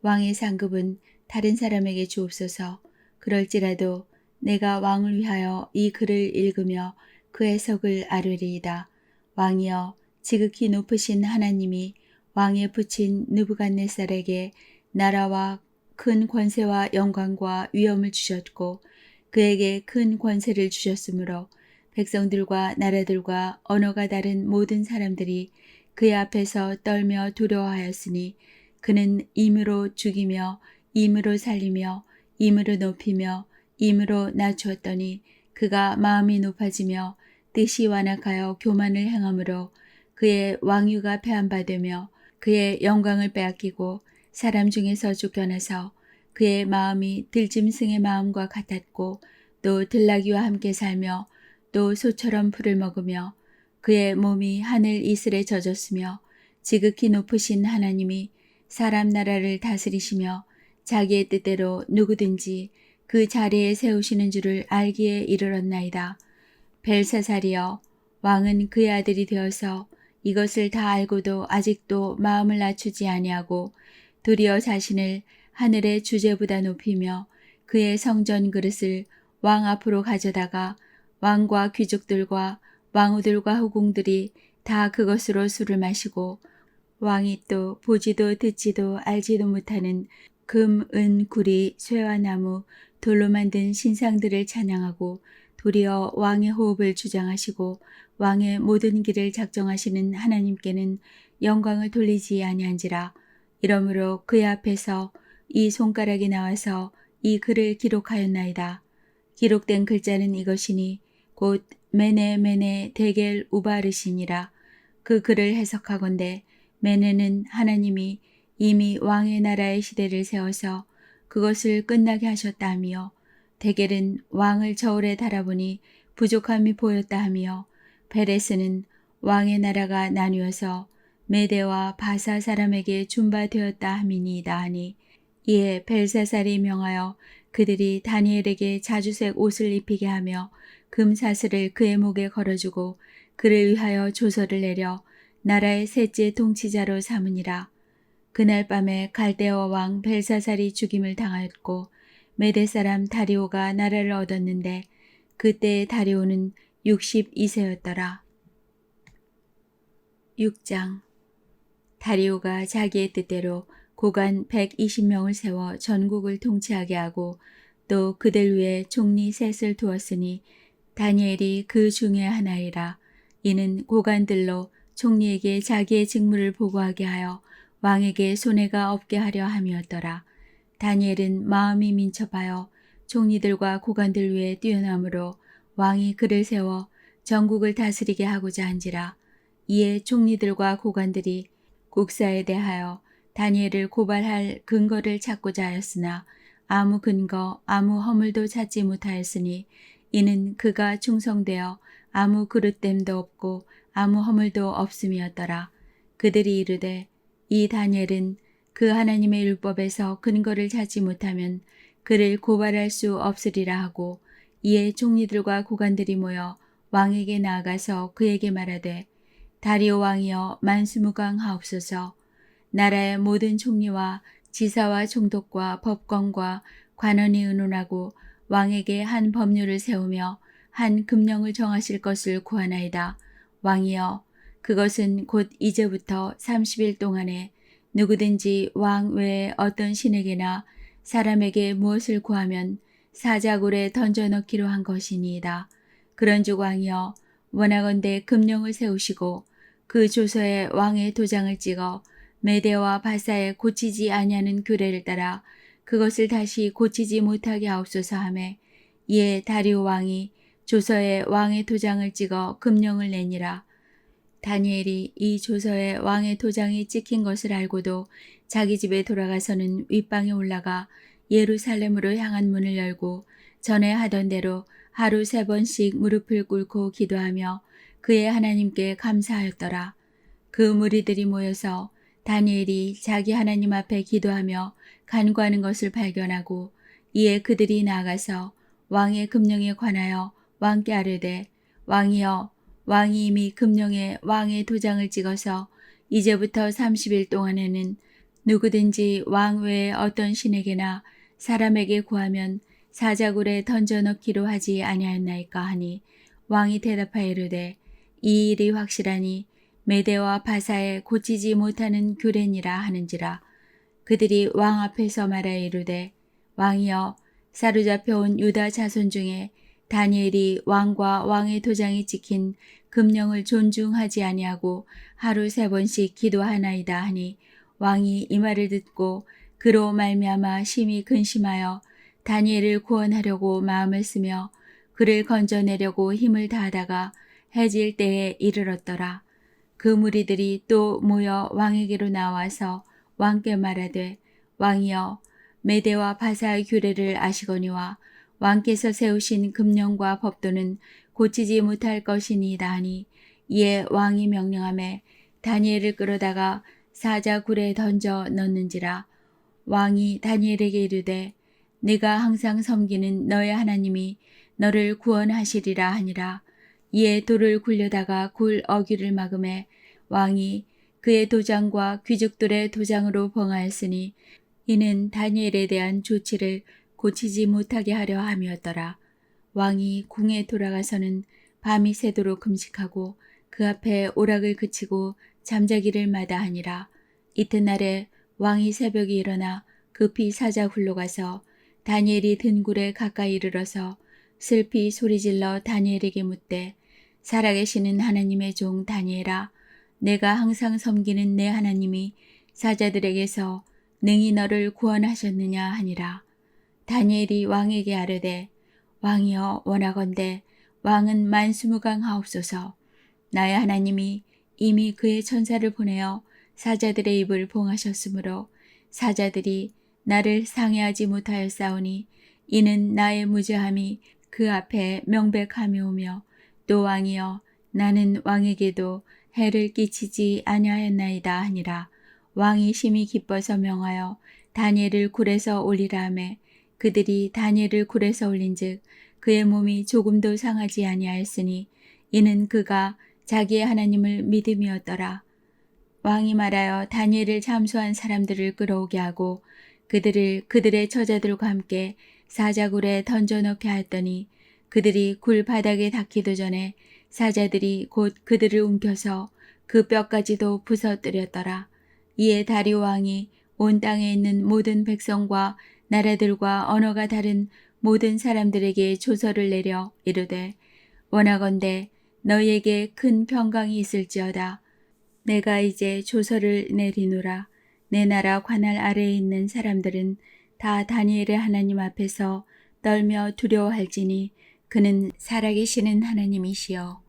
왕의 상급은 다른 사람에게 주옵소서. 그럴지라도 내가 왕을 위하여 이 글을 읽으며 그 해석을 아뢰리이다. 왕이여 지극히 높으신 하나님이 왕에 붙인 느부갓네살에게 나라와 큰 권세와 영광과 위엄을 주셨고 그에게 큰 권세를 주셨으므로 백성들과 나라들과 언어가 다른 모든 사람들이 그의 앞에서 떨며 두려워하였으니 그는 임으로 죽이며 임으로 살리며 임으로 높이며 임으로 낮추었더니 그가 마음이 높아지며 뜻이 완악하여 교만을 행함으로 그의 왕위가 폐한바되며 그의 영광을 빼앗기고 사람 중에서 쫓겨나서 그의 마음이 들짐승의 마음과 같았고 또 들나귀와 함께 살며 또 소처럼 풀을 먹으며 그의 몸이 하늘 이슬에 젖었으며 지극히 높으신 하나님이 사람 나라를 다스리시며 자기의 뜻대로 누구든지 그 자리에 세우시는 줄을 알기에 이르렀나이다. 벨사살이여 왕은 그의 아들이 되어서 이것을 다 알고도 아직도 마음을 낮추지 아니하고 도리어 자신을 하늘의 주제보다 높이며 그의 성전 그릇을 왕 앞으로 가져다가 왕과 귀족들과 왕후들과 후궁들이 다 그것으로 술을 마시고 왕이 또 보지도 듣지도 알지도 못하는 금, 은, 구리, 쇠와 나무, 돌로 만든 신상들을 찬양하고 도리어 왕의 호흡을 주장하시고 왕의 모든 길을 작정하시는 하나님께는 영광을 돌리지 아니한지라. 이러므로 그의 앞에서 이 손가락이 나와서 이 글을 기록하였나이다. 기록된 글자는 이것이니 곧 메네 데겔 우바르시니라. 그 글을 해석하건대 메네는 하나님이 이미 왕의 나라의 시대를 세워서 그것을 끝나게 하셨다 하며 데겔은 왕을 저울에 달아보니 부족함이 보였다 하며 베레스는 왕의 나라가 나뉘어서 메대와 바사 사람에게 준바되었다 함이니이다 하니 이에 벨사살이 명하여 그들이 다니엘에게 자주색 옷을 입히게 하며 금사슬을 그의 목에 걸어주고 그를 위하여 조서를 내려 나라의 셋째 통치자로 삼으니라. 그날 밤에 갈대어 왕 벨사살이 죽임을 당하였고 메대 사람 다리오가 나라를 얻었는데 그때 다리오는 62세였더라. 6장. 다리오가 자기의 뜻대로 고관 120명을 세워 전국을 통치하게 하고 또 그들 위에 총리 셋을 두었으니 다니엘이 그 중에 하나이라. 이는 고관들로 총리에게 자기의 직무를 보고하게 하여 왕에게 손해가 없게 하려 함이었더라. 다니엘은 마음이 민첩하여 총리들과 고관들 위에 뛰어나므로 왕이 그를 세워 전국을 다스리게 하고자 한지라. 이에 총리들과 고관들이 국사에 대하여 다니엘을 고발할 근거를 찾고자 하였으나 아무 근거 아무 허물도 찾지 못하였으니 이는 그가 충성되어 아무 그릇됨도 없고 아무 허물도 없음이었더라. 그들이 이르되 이 다니엘은 그 하나님의 율법에서 근거를 찾지 못하면 그를 고발할 수 없으리라 하고 이에 총리들과 고관들이 모여 왕에게 나아가서 그에게 말하되 다리오 왕이여 만수무강하옵소서. 나라의 모든 총리와 지사와 총독과 법관과 관원이 의논하고 왕에게 한 법률을 세우며 한 금령을 정하실 것을 구하나이다. 왕이여 그것은 곧 이제부터 30일 동안에 누구든지 왕 외에 어떤 신에게나 사람에게 무엇을 구하면 사자굴에 던져넣기로 한 것이니이다. 그런즉 왕이여 원하건대 금령을 세우시고 그 조서에 왕의 도장을 찍어 메대와 바사에 고치지 아니하는 규례를 따라 그것을 다시 고치지 못하게 하옵소서 하매 이에 다리오 왕이 조서에 왕의 도장을 찍어 금령을 내니라. 다니엘이 이 조서에 왕의 도장이 찍힌 것을 알고도 자기 집에 돌아가서는 윗방에 올라가 예루살렘으로 향한 문을 열고 전에 하던 대로 하루 3번씩 무릎을 꿇고 기도하며 그의 하나님께 감사하였더라. 그 무리들이 모여서 다니엘이 자기 하나님 앞에 기도하며 간구하는 것을 발견하고 이에 그들이 나아가서 왕의 금령에 관하여 왕께 아뢰되 왕이여 왕이 이미 금령에 왕의 도장을 찍어서 이제부터 30일 동안에는 누구든지 왕 외에 어떤 신에게나 사람에게 구하면 사자굴에 던져넣기로 하지 아니하였나이까 하니 왕이 대답하여 이르되 이 일이 확실하니 메대와 바사에 고치지 못하는 규례니라 하는지라. 그들이 왕 앞에서 말하여 이르되 왕이여 사로잡혀온 유다 자손 중에 다니엘이 왕과 왕의 도장이 찍힌 금령을 존중하지 아니하고 하루 3번씩 기도하나이다 하니 왕이 이 말을 듣고 그로 말미암아 심히 근심하여 다니엘을 구원하려고 마음을 쓰며 그를 건져내려고 힘을 다하다가 해질 때에 이르렀더라. 그 무리들이 또 모여 왕에게로 나와서 왕께 말하되 왕이여 메대와 바사의 규례를 아시거니와 왕께서 세우신 금령과 법도는 고치지 못할 것이니이다 하니 이에 왕이 명령하매 다니엘을 끌어다가 사자굴에 던져 넣는지라. 왕이 다니엘에게 이르되 네가 항상 섬기는 너의 하나님이 너를 구원하시리라 하니라. 이에 돌을 굴려다가 굴 어귀를 막음에 왕이 그의 도장과 귀족들의 도장으로 봉하였으니 이는 다니엘에 대한 조치를 고치지 못하게 하려 함이었더라. 왕이 궁에 돌아가서는 밤이 새도록 금식하고 그 앞에 오락을 그치고 잠자기를 마다하니라. 이튿날에 왕이 새벽에 일어나 급히 사자굴로 가서 다니엘이 든 굴에 가까이 이르러서 슬피 소리질러 다니엘에게 묻되 살아계시는 하나님의 종 다니엘아 내가 항상 섬기는 내 하나님이 사자들에게서 능히 너를 구원하셨느냐 하니라. 다니엘이 왕에게 아뢰되 왕이여 원하건대 왕은 만수무강하옵소서. 나의 하나님이 이미 그의 천사를 보내어 사자들의 입을 봉하셨으므로 사자들이 나를 상해하지 못하였사오니 이는 나의 무죄함이 그 앞에 명백함이오며 또 왕이여 나는 왕에게도 해를 끼치지 아니하였나이다 하니라. 왕이 심히 기뻐서 명하여 다니엘을 굴에서 올리라 하매 그들이 다니엘을 굴에서 올린즉 그의 몸이 조금도 상하지 아니하였으니 이는 그가 자기의 하나님을 믿음이었더라. 왕이 말하여 다니엘을 잠수한 사람들을 끌어오게 하고 그들을 그들의 처자들과 함께 사자굴에 던져넣게 하였더니 그들이 굴 바닥에 닿기도 전에 사자들이 곧 그들을 움켜서 그 뼈까지도 부서뜨렸더라. 이에 다리오 왕이 온 땅에 있는 모든 백성과 나라들과 언어가 다른 모든 사람들에게 조서를 내려 이르되 원하건대 너희에게 큰 평강이 있을지어다. 내가 이제 조서를 내리노라. 내 나라 관할 아래에 있는 사람들은 다 다니엘의 하나님 앞에서 떨며 두려워할지니 그는 살아계시는 하나님이시여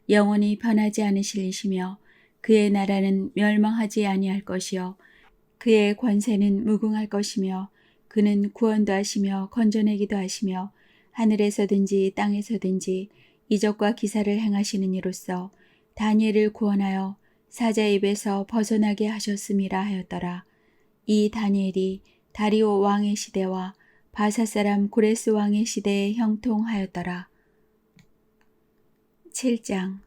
영원히 변하지 않으실 이시며 그의 나라는 멸망하지 아니할 것이요 그의 권세는 무궁할 것이며 그는 구원도 하시며 건져내기도 하시며 하늘에서든지 땅에서든지 이적과 기사를 행하시는 이로써 다니엘을 구원하여 사자 입에서 벗어나게 하셨음이라 하였더라. 이 다니엘이 다리오 왕의 시대와 바사 사람 고레스 왕의 시대에 형통하였더라. 7장.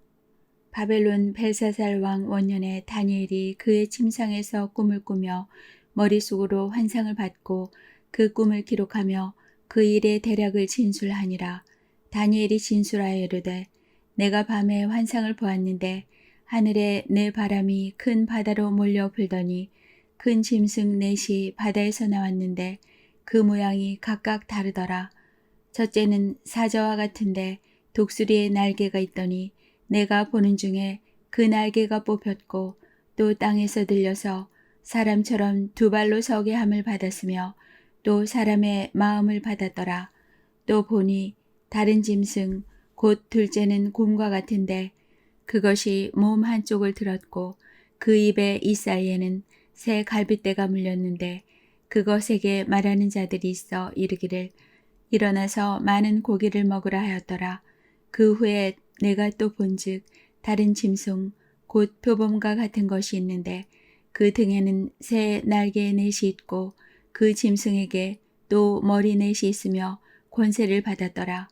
바벨론 벨사살 왕 원년에 다니엘이 그의 침상에서 꿈을 꾸며 머릿속으로 환상을 받고 그 꿈을 기록하며 그 일의 대략을 진술하니라. 다니엘이 진술하여 이르되 내가 밤에 환상을 보았는데 하늘에 내 바람이 큰 바다로 몰려 불더니 큰 짐승 넷이 바다에서 나왔는데 그 모양이 각각 다르더라. 첫째는 사자와 같은데 독수리의 날개가 있더니 내가 보는 중에 그 날개가 뽑혔고 또 땅에서 들려서 사람처럼 두 발로 서게 함을 받았으며 또 사람의 마음을 받았더라. 또 보니 다른 짐승 곧 둘째는 곰과 같은데 그것이 몸 한쪽을 들었고 그 입의 이 사이에는 새 갈빗대가 물렸는데 그것에게 말하는 자들이 있어 이르기를 일어나서 많은 고기를 먹으라 하였더라. 그 후에 내가 또 본즉 다른 짐승 곧 표범과 같은 것이 있는데 그 등에는 새 날개 넷이 있고 그 짐승에게 또 머리 넷이 있으며 권세를 받았더라.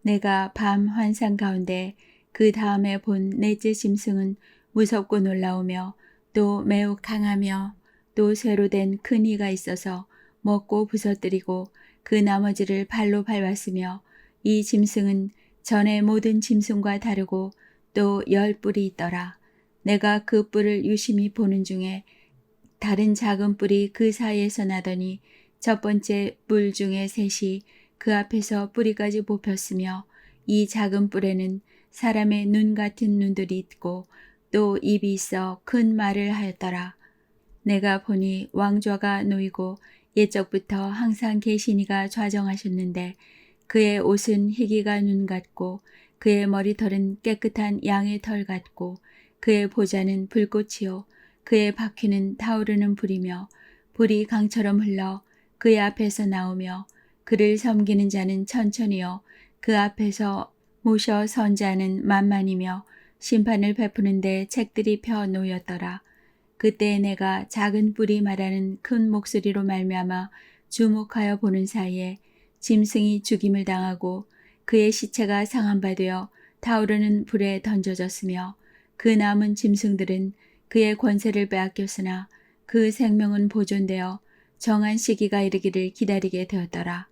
내가 밤 환상 가운데 그 다음에 본 넷째 짐승은 무섭고 놀라우며 또 매우 강하며 또 쇠로 된 큰 이가 있어서 먹고 부서뜨리고 그 나머지를 발로 밟았으며 이 짐승은 전의 모든 짐승과 다르고 또 10뿔이 있더라. 내가 그 뿔을 유심히 보는 중에 다른 작은 뿔이 그 사이에서 나더니 첫 번째 뿔 중에 셋이 그 앞에서 뿌리까지 뽑혔으며 이 작은 뿔에는 사람의 눈 같은 눈들이 있고 또 입이 있어 큰 말을 하였더라. 내가 보니 왕좌가 놓이고 옛적부터 항상 계신 이가 좌정하셨는데 그의 옷은 희기가 눈 같고 그의 머리털은 깨끗한 양의 털 같고 그의 보좌는 불꽃이요 그의 바퀴는 타오르는 불이며 불이 강처럼 흘러 그의 앞에서 나오며 그를 섬기는 자는 천천히요 그 앞에서 모셔 선 자는 만만이며 심판을 베푸는데 책들이 펴 놓였더라. 그때 내가 작은 뿔이 말하는 큰 목소리로 말미암아 주목하여 보는 사이에 짐승이 죽임을 당하고 그의 시체가 상한 바 되어 타오르는 불에 던져졌으며 그 남은 짐승들은 그의 권세를 빼앗겼으나 그 생명은 보존되어 정한 시기가 이르기를 기다리게 되었더라.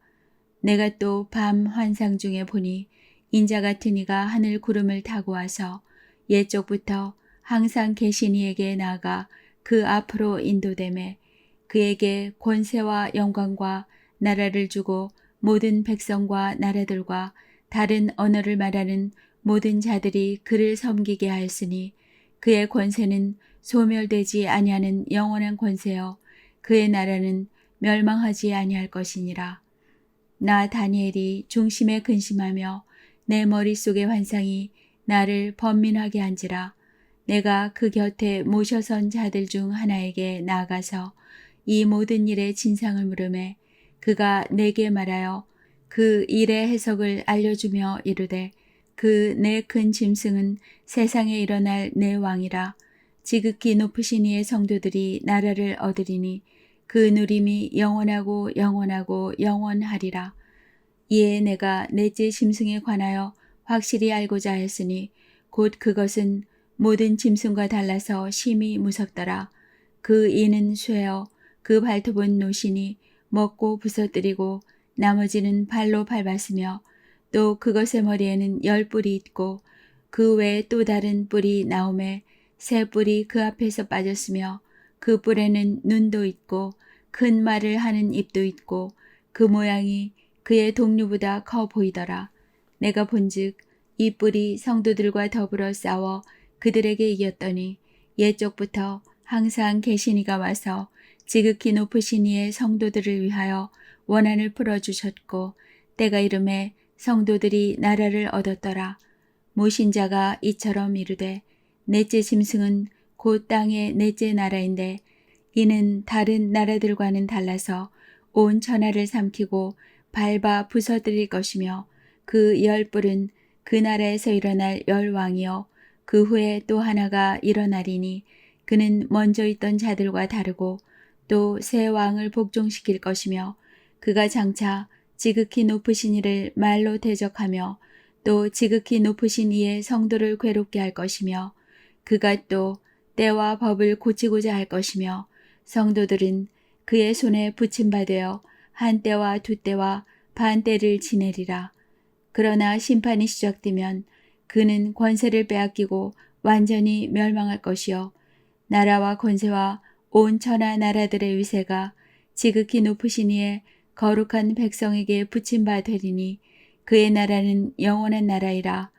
내가 또 밤 환상 중에 보니 인자 같은 이가 하늘 구름을 타고 와서 옛적부터 항상 계신 이에게 나아가 그 앞으로 인도되매 그에게 권세와 영광과 나라를 주고 모든 백성과 나라들과 다른 언어를 말하는 모든 자들이 그를 섬기게 하였으니 그의 권세는 소멸되지 아니하는 영원한 권세요 그의 나라는 멸망하지 아니할 것이니라. 나 다니엘이 중심에 근심하며 내 머릿속의 환상이 나를 번민하게 한지라. 내가 그 곁에 모셔선 자들 중 하나에게 나아가서 이 모든 일의 진상을 물으매 그가 내게 말하여 그 일의 해석을 알려주며 이르되 그 내 큰 짐승은 세상에 일어날 내 왕이라. 지극히 높으신 이의 성도들이 나라를 얻으리니 그 누림이 영원하고 영원하고 영원하리라. 이에 내가 넷째 짐승에 관하여 확실히 알고자 했으니 곧 그것은 모든 짐승과 달라서 심히 무섭더라. 그 이는 쇠어 그 발톱은 노시니 먹고 부서뜨리고 나머지는 발로 밟았으며 또 그것의 머리에는 10뿔이 있고 그 외에 또 다른 뿔이 나오매 새 뿔이 그 앞에서 빠졌으며 그 뿔에는 눈도 있고 큰 말을 하는 입도 있고 그 모양이 그의 동류보다 커 보이더라. 내가 본즉 이 뿔이 성도들과 더불어 싸워 그들에게 이겼더니 옛적부터 항상 계신 이가 와서 지극히 높으신 이의 성도들을 위하여 원한을 풀어주셨고 때가 이름에 성도들이 나라를 얻었더라. 모신 자가 이처럼 이르되 넷째 짐승은 곧 땅의 넷째 나라인데 이는 다른 나라들과는 달라서 온 천하를 삼키고 밟아 부서뜨릴 것이며 그 10뿔은 그 나라에서 일어날 10왕이요 그 후에 또 하나가 일어나리니 그는 먼저 있던 자들과 다르고 또 새 왕을 복종시킬 것이며 그가 장차 지극히 높으신 이를 말로 대적하며 또 지극히 높으신 이의 성도를 괴롭게 할 것이며 그가 또 때와 법을 고치고자 할 것이며 성도들은 그의 손에 붙임받되어 한 때와 두 때와 반 때를 지내리라. 그러나 심판이 시작되면 그는 권세를 빼앗기고 완전히 멸망할 것이요 나라와 권세와 온 천하 나라들의 위세가 지극히 높으신 이의 거룩한 백성에게 붙임 바 되리니 그의 나라는 영원한 나라이라.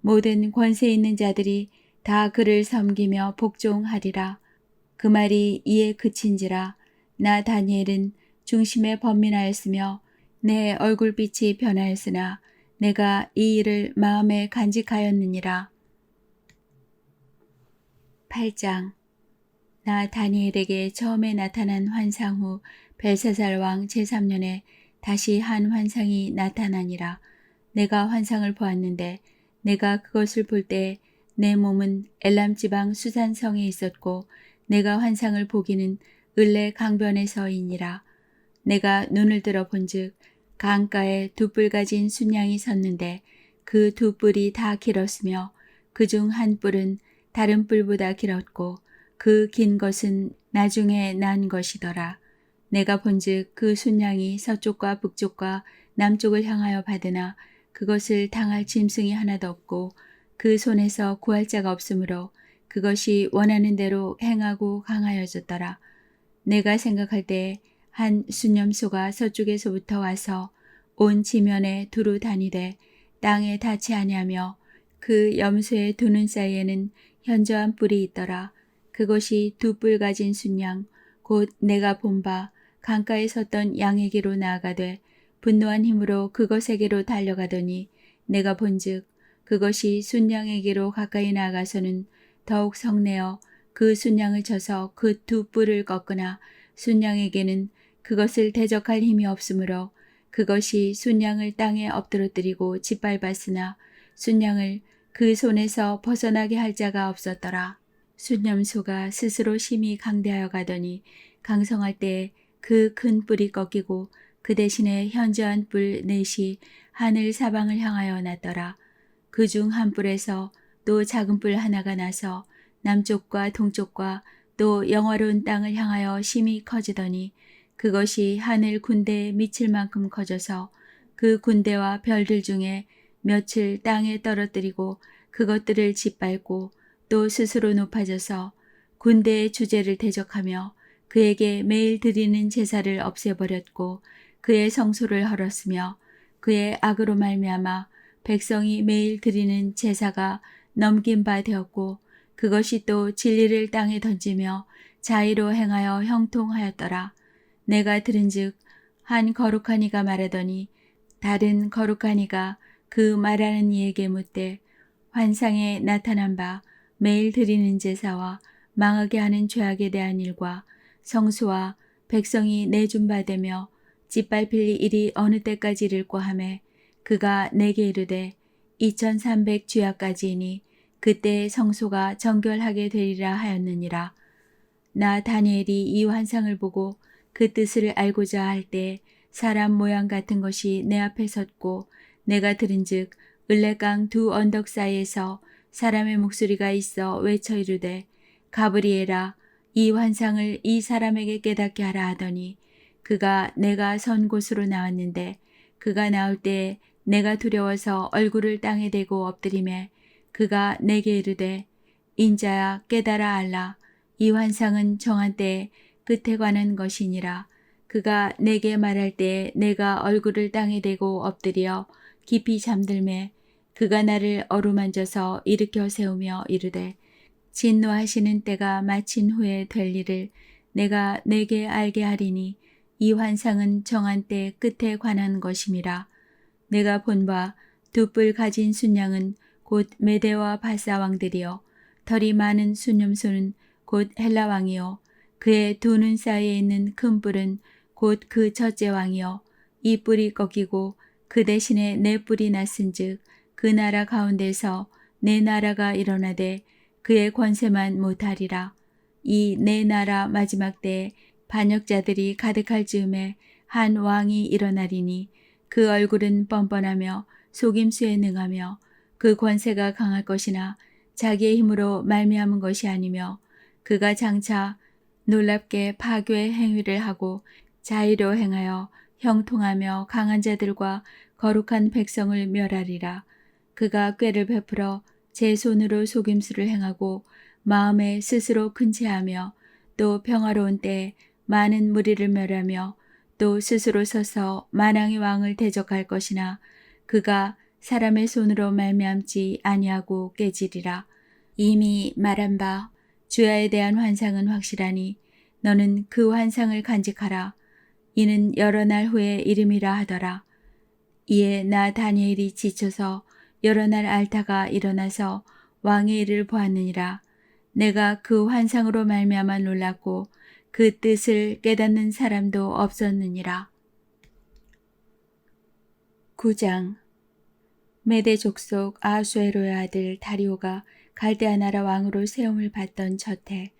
모든 권세 있는 자들이 다 그를 섬기며 복종하리라. 그 말이 이에 그친지라. 나 다니엘은 중심에 번민하였으며 내 얼굴빛이 변하였으나 내가 이 일을 마음에 간직하였느니라. 8장. 나 다니엘에게 처음에 나타난 환상 후 벨사살 왕 제3년에 다시 한 환상이 나타나니라. 내가 환상을 보았는데 내가 그것을 볼 때 내 몸은 엘람 지방 수산성에 있었고 내가 환상을 보기는 을레 강변에서이니라. 내가 눈을 들어 본즉 강가에 두 뿔 가진 순양이 섰는데 그 두 뿔이 다 길었으며 그중 한 뿔은 다른 뿔보다 길었고 그 긴 것은 나중에 난 것이더라. 내가 본즉 그 순양이 서쪽과 북쪽과 남쪽을 향하여 받으나 그것을 당할 짐승이 하나도 없고 그 손에서 구할 자가 없으므로 그것이 원하는 대로 행하고 강하여졌더라. 내가 생각할 때 한 순념소가 서쪽에서부터 와서 온 지면에 두루 다니되 땅에 닿지 아니하며 그 염소의 두 눈 사이에는 현저한 뿔이 있더라. 그것이 두 뿔 가진 순양 곧 내가 본 바 강가에 섰던 양에게로 나아가되 분노한 힘으로 그것에게로 달려가더니 내가 본즉 그것이 순양에게로 가까이 나아가서는 더욱 성내어 그 순양을 쳐서 그 두 뿔을 꺾으나 순양에게는 그것을 대적할 힘이 없으므로 그것이 순양을 땅에 엎드러뜨리고 짓밟았으나 순양을 그 손에서 벗어나게 할 자가 없었더라. 순념소가 스스로 심히 강대하여 가더니 강성할 때에 그 큰 뿔이 꺾이고 그 대신에 현저한 뿔 넷이 하늘 사방을 향하여 났더라. 그 중 한 뿔에서 또 작은 뿔 하나가 나서 남쪽과 동쪽과 또 영화로운 땅을 향하여 심히 커지더니 그것이 하늘 군대에 미칠 만큼 커져서 그 군대와 별들 중에 며칠 땅에 떨어뜨리고 그것들을 짓밟고 또 스스로 높아져서 군대의 주제를 대적하며 그에게 매일 드리는 제사를 없애버렸고 그의 성소를 헐었으며 그의 악으로 말미암아 백성이 매일 드리는 제사가 넘긴 바 되었고 그것이 또 진리를 땅에 던지며 자의로 행하여 형통하였더라. 내가 들은즉 한 거룩한 이가 말하더니 다른 거룩한 이가 그 말하는 이에게 묻되 환상에 나타난 바 매일 드리는 제사와 망하게 하는 죄악에 대한 일과 성수와 백성이 내준 바 되며 짓밟힐 일이 어느 때까지 이를꼬 하매 그가 내게 이르되 2300 주야까지이니 그때 성소가 정결하게 되리라 하였느니라. 나 다니엘이 이 환상을 보고 그 뜻을 알고자 할 때 사람 모양 같은 것이 내 앞에 섰고 내가 들은즉 을레강 두 언덕 사이에서 사람의 목소리가 있어 외쳐 이르되 가브리엘아 이 환상을 이 사람에게 깨닫게 하라 하더니 그가 내가 선 곳으로 나왔는데 그가 나올 때 내가 두려워서 얼굴을 땅에 대고 엎드리매 그가 내게 이르되 인자야 깨달아 알라 이 환상은 정한 때에 끝에 관한 것이니라. 그가 내게 말할 때에 내가 얼굴을 땅에 대고 엎드려 깊이 잠들매 그가 나를 어루만져서 일으켜 세우며 이르되 진노하시는 때가 마친 후에 될 일을 내가 내게 알게 하리니 이 환상은 정한 때 끝에 관한 것임이라. 내가 본 바 두 뿔 가진 순양은 곧 메대와 바사 왕들이요 털이 많은 순념소는 곧 헬라 왕이요 그의 두 눈 사이에 있는 큰 뿔은 곧 그 첫째 왕이요 이 뿔이 꺾이고 그 대신에 네 뿔이 났은즉 그 나라 가운데서 내 나라가 일어나되 그의 권세만 못하리라. 이 내 나라 마지막 때에 반역자들이 가득할 즈음에 한 왕이 일어나리니 그 얼굴은 뻔뻔하며 속임수에 능하며 그 권세가 강할 것이나 자기의 힘으로 말미암은 것이 아니며 그가 장차 놀랍게 파괴 행위를 하고 자의로 행하여 형통하며 강한 자들과 거룩한 백성을 멸하리라. 그가 꾀를 베풀어 제 손으로 속임수를 행하고 마음에 스스로 근체하며 또 평화로운 때에 많은 무리를 멸하며 또 스스로 서서 만왕의 왕을 대적할 것이나 그가 사람의 손으로 말미암지 아니하고 깨지리라. 이미 말한 바 주야에 대한 환상은 확실하니 너는 그 환상을 간직하라. 이는 여러 날 후에 이름이라 하더라. 이에 나 다니엘이 지쳐서 여러 날 앓다가 일어나서 왕의 일을 보았느니라. 내가 그 환상으로 말미암아 놀랐고 그 뜻을 깨닫는 사람도 없었느니라. 9장. 메대 족속 아하수에로의 아들 다리오가 갈대아 나라 왕으로 세움을 받던 저태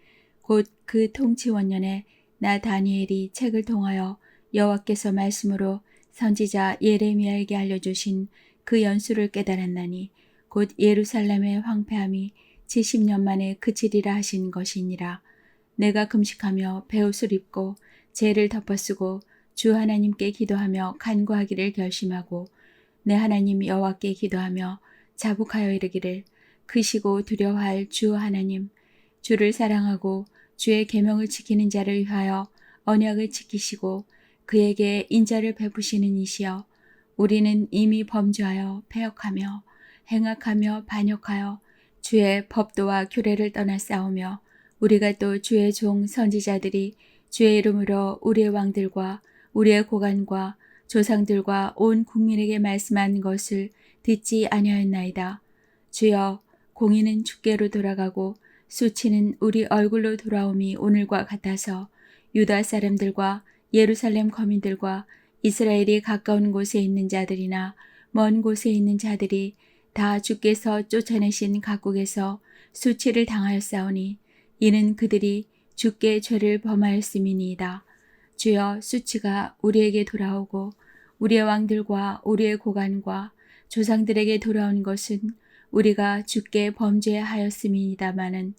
곧 그 통치 원년에 나 다니엘이 책을 통하여 여호와께서 말씀으로 선지자 예레미야에게 알려주신 그 연수를 깨달았나니 곧 예루살렘의 황폐함이 70년 만에 그치리라 하신 것이니라. 내가 금식하며 베옷을 입고 죄를 덮어쓰고 주 하나님께 기도하며 간구하기를 결심하고 내 하나님 여호와께 기도하며 자복하여 이르기를 크시고 두려워할 주 하나님, 주를 사랑하고 주의 계명을 지키는 자를 위하여 언약을 지키시고 그에게 인자를 베푸시는 이시여, 우리는 이미 범죄하여 패역하며 행악하며 반역하여 주의 법도와 규례를 떠나 싸우며 우리가 또 주의 종 선지자들이 주의 이름으로 우리의 왕들과 우리의 고관과 조상들과 온 국민에게 말씀한 것을 듣지 아니하였나이다. 주여, 공의는 주께로 돌아가고 수치는 우리 얼굴로 돌아옴이 오늘과 같아서 유다 사람들과 예루살렘 거민들과 이스라엘이 가까운 곳에 있는 자들이나 먼 곳에 있는 자들이 다 주께서 쫓아내신 각국에서 수치를 당하였사오니 이는 그들이 주께 죄를 범하였음이니이다. 주여, 수치가 우리에게 돌아오고 우리의 왕들과 우리의 고관과 조상들에게 돌아온 것은 우리가 주께 범죄하였음이니다마는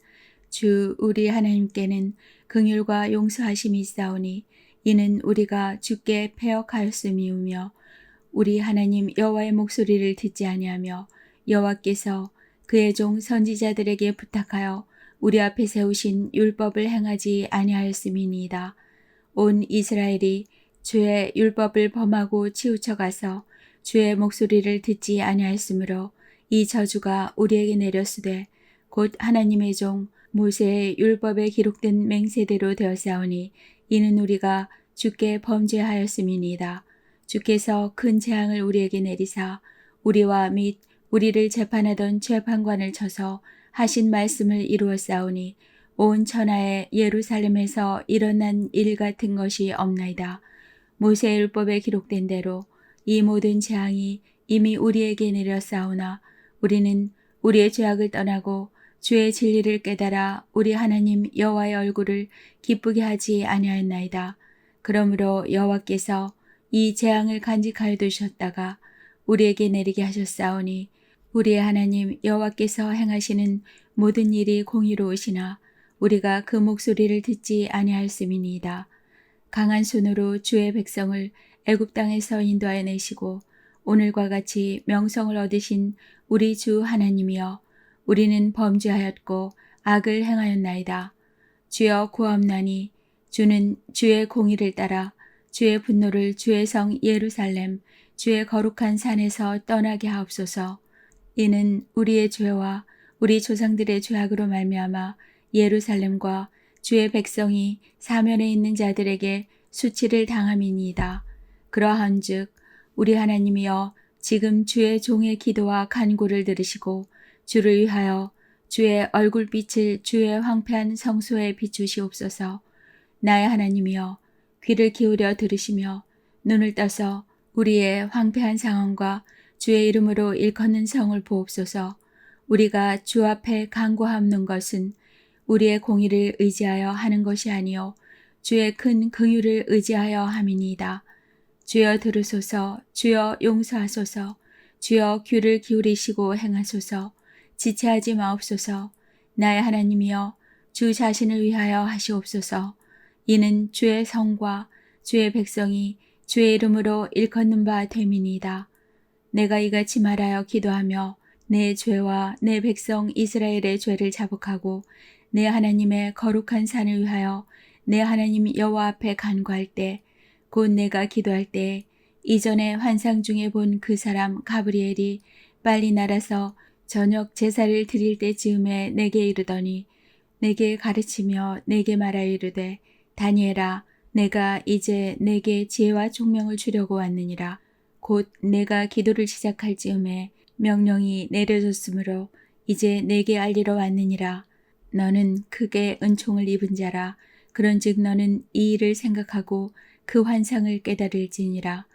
주 우리 하나님께는 긍휼과 용서하심이 있사오니 이는 우리가 주께 패역하였음이오며 우리 하나님 여호와의 목소리를 듣지 아니하며 여호와께서 그의 종 선지자들에게 부탁하여 우리 앞에 세우신 율법을 행하지 아니하였음이니이다. 온 이스라엘이 주의 율법을 범하고 치우쳐가서 주의 목소리를 듣지 아니하였으므로 이 저주가 우리에게 내렸으되 곧 하나님의 종 모세의 율법에 기록된 맹세대로 되었사오니 이는 우리가 주께 범죄하였음이니이다. 주께서 큰 재앙을 우리에게 내리사 우리와 및 우리를 재판하던 재판관을 쳐서 하신 말씀을 이루었사오니 온 천하의 예루살렘에서 일어난 일 같은 것이 없나이다. 모세의 율법에 기록된 대로 이 모든 재앙이 이미 우리에게 내렸사오나 우리는 우리의 죄악을 떠나고 주의 진리를 깨달아 우리 하나님 여호와의 얼굴을 기쁘게 하지 아니하였나이다. 그러므로 여호와께서 이 재앙을 간직하여 두셨다가 우리에게 내리게 하셨사오니 우리의 하나님 여호와께서 행하시는 모든 일이 공의로우시나 우리가 그 목소리를 듣지 아니하였음이니이다. 강한 손으로 주의 백성을 애굽 땅에서 인도하여 내시고 오늘과 같이 명성을 얻으신 우리 주 하나님이여, 우리는 범죄하였고 악을 행하였나이다. 주여 구하옵나니 주는 주의 공의를 따라 주의 분노를 주의 성 예루살렘 주의 거룩한 산에서 떠나게 하옵소서. 이는 우리의 죄와 우리 조상들의 죄악으로 말미암아 예루살렘과 주의 백성이 사면에 있는 자들에게 수치를 당함이니이다. 그러한즉 우리 하나님이여, 지금 주의 종의 기도와 간구를 들으시고 주를 위하여 주의 얼굴빛을 주의 황폐한 성소에 비추시옵소서. 나의 하나님이여, 귀를 기울여 들으시며 눈을 떠서 우리의 황폐한 상황과 주의 이름으로 일컫는 성을 보옵소서. 우리가 주 앞에 간구하는 것은 우리의 공의를 의지하여 하는 것이 아니요 주의 큰 긍휼을 의지하여 함이니이다. 주여 들으소서. 주여 용서하소서. 주여 귀를 기울이시고 행하소서. 지체하지 마옵소서. 나의 하나님이여 주 자신을 위하여 하시옵소서. 이는 주의 성과 주의 백성이 주의 이름으로 일컫는 바 됨이니이다. 내가 이같이 말하여 기도하며 내 죄와 내 백성 이스라엘의 죄를 자복하고 내 하나님의 거룩한 산을 위하여 내 하나님 여호와 앞에 간구할 때 곧 내가 기도할 때 이전에 환상 중에 본 그 사람 가브리엘이 빨리 날아서 저녁 제사를 드릴 때 즈음에 내게 이르더니 내게 가르치며 내게 말하여 이르되 다니엘아 내가 이제 내게 지혜와 총명을 주려고 왔느니라. 곧 내가 기도를 시작할 즈음에 명령이 내려졌으므로 이제 내게 알리러 왔느니라. 너는 크게 은총을 입은 자라. 그런즉 너는 이 일을 생각하고 그 환상을 깨달을지니라.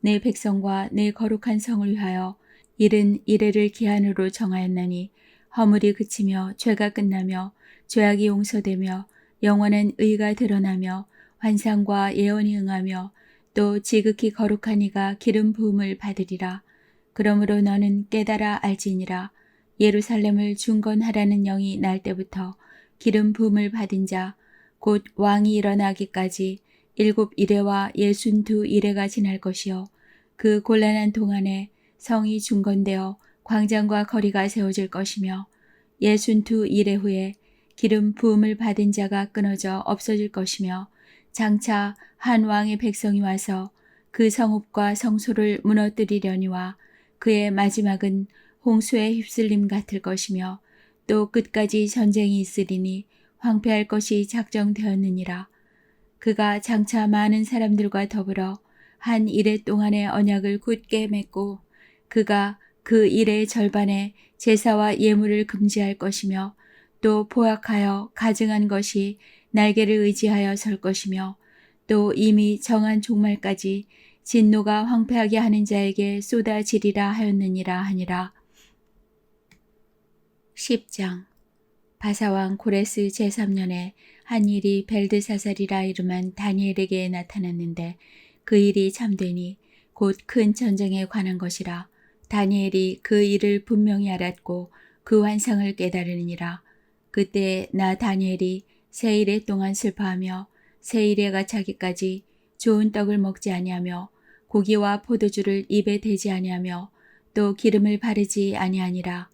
내 백성과 내 거룩한 성을 위하여 일은 이래를 기한으로 정하였나니 허물이 그치며 죄가 끝나며 죄악이 용서되며 영원한 의가 드러나며 환상과 예언이 응하며 또 지극히 거룩한 이가 기름 부음을 받으리라. 그러므로 너는 깨달아 알지니라. 예루살렘을 중건하라는 영이 날 때부터 기름 부음을 받은 자 곧 왕이 일어나기까지 7 이레와 62 이레가 지날 것이요 그 곤란한 동안에 성이 중건되어 광장과 거리가 세워질 것이며 62 이레 후에 기름 부음을 받은 자가 끊어져 없어질 것이며 장차 한 왕의 백성이 와서 그 성읍과 성소를 무너뜨리려니와 그의 마지막은 홍수의 휩쓸림 같을 것이며 또 끝까지 전쟁이 있으리니 황폐할 것이 작정되었느니라. 그가 장차 많은 사람들과 더불어 한 이레 동안의 언약을 굳게 맺고 그가 그 이레의 절반에 제사와 예물을 금지할 것이며 또 포악하여 가증한 것이 날개를 의지하여 설 것이며 또 이미 정한 종말까지 진노가 황폐하게 하는 자에게 쏟아지리라 하였느니라 하니라. 10장 바사왕 고레스 제3년에 한 일이 벨드사살이라 이름한 다니엘에게 나타났는데 그 일이 참되니 곧 큰 전쟁에 관한 것이라. 다니엘이 그 일을 분명히 알았고 그 환상을 깨달으니라. 그때 나 다니엘이 세 이레 동안 슬퍼하며 세 이레가 차기까지 좋은 떡을 먹지 아니하며 고기와 포도주를 입에 대지 아니하며 또 기름을 바르지 아니하니라.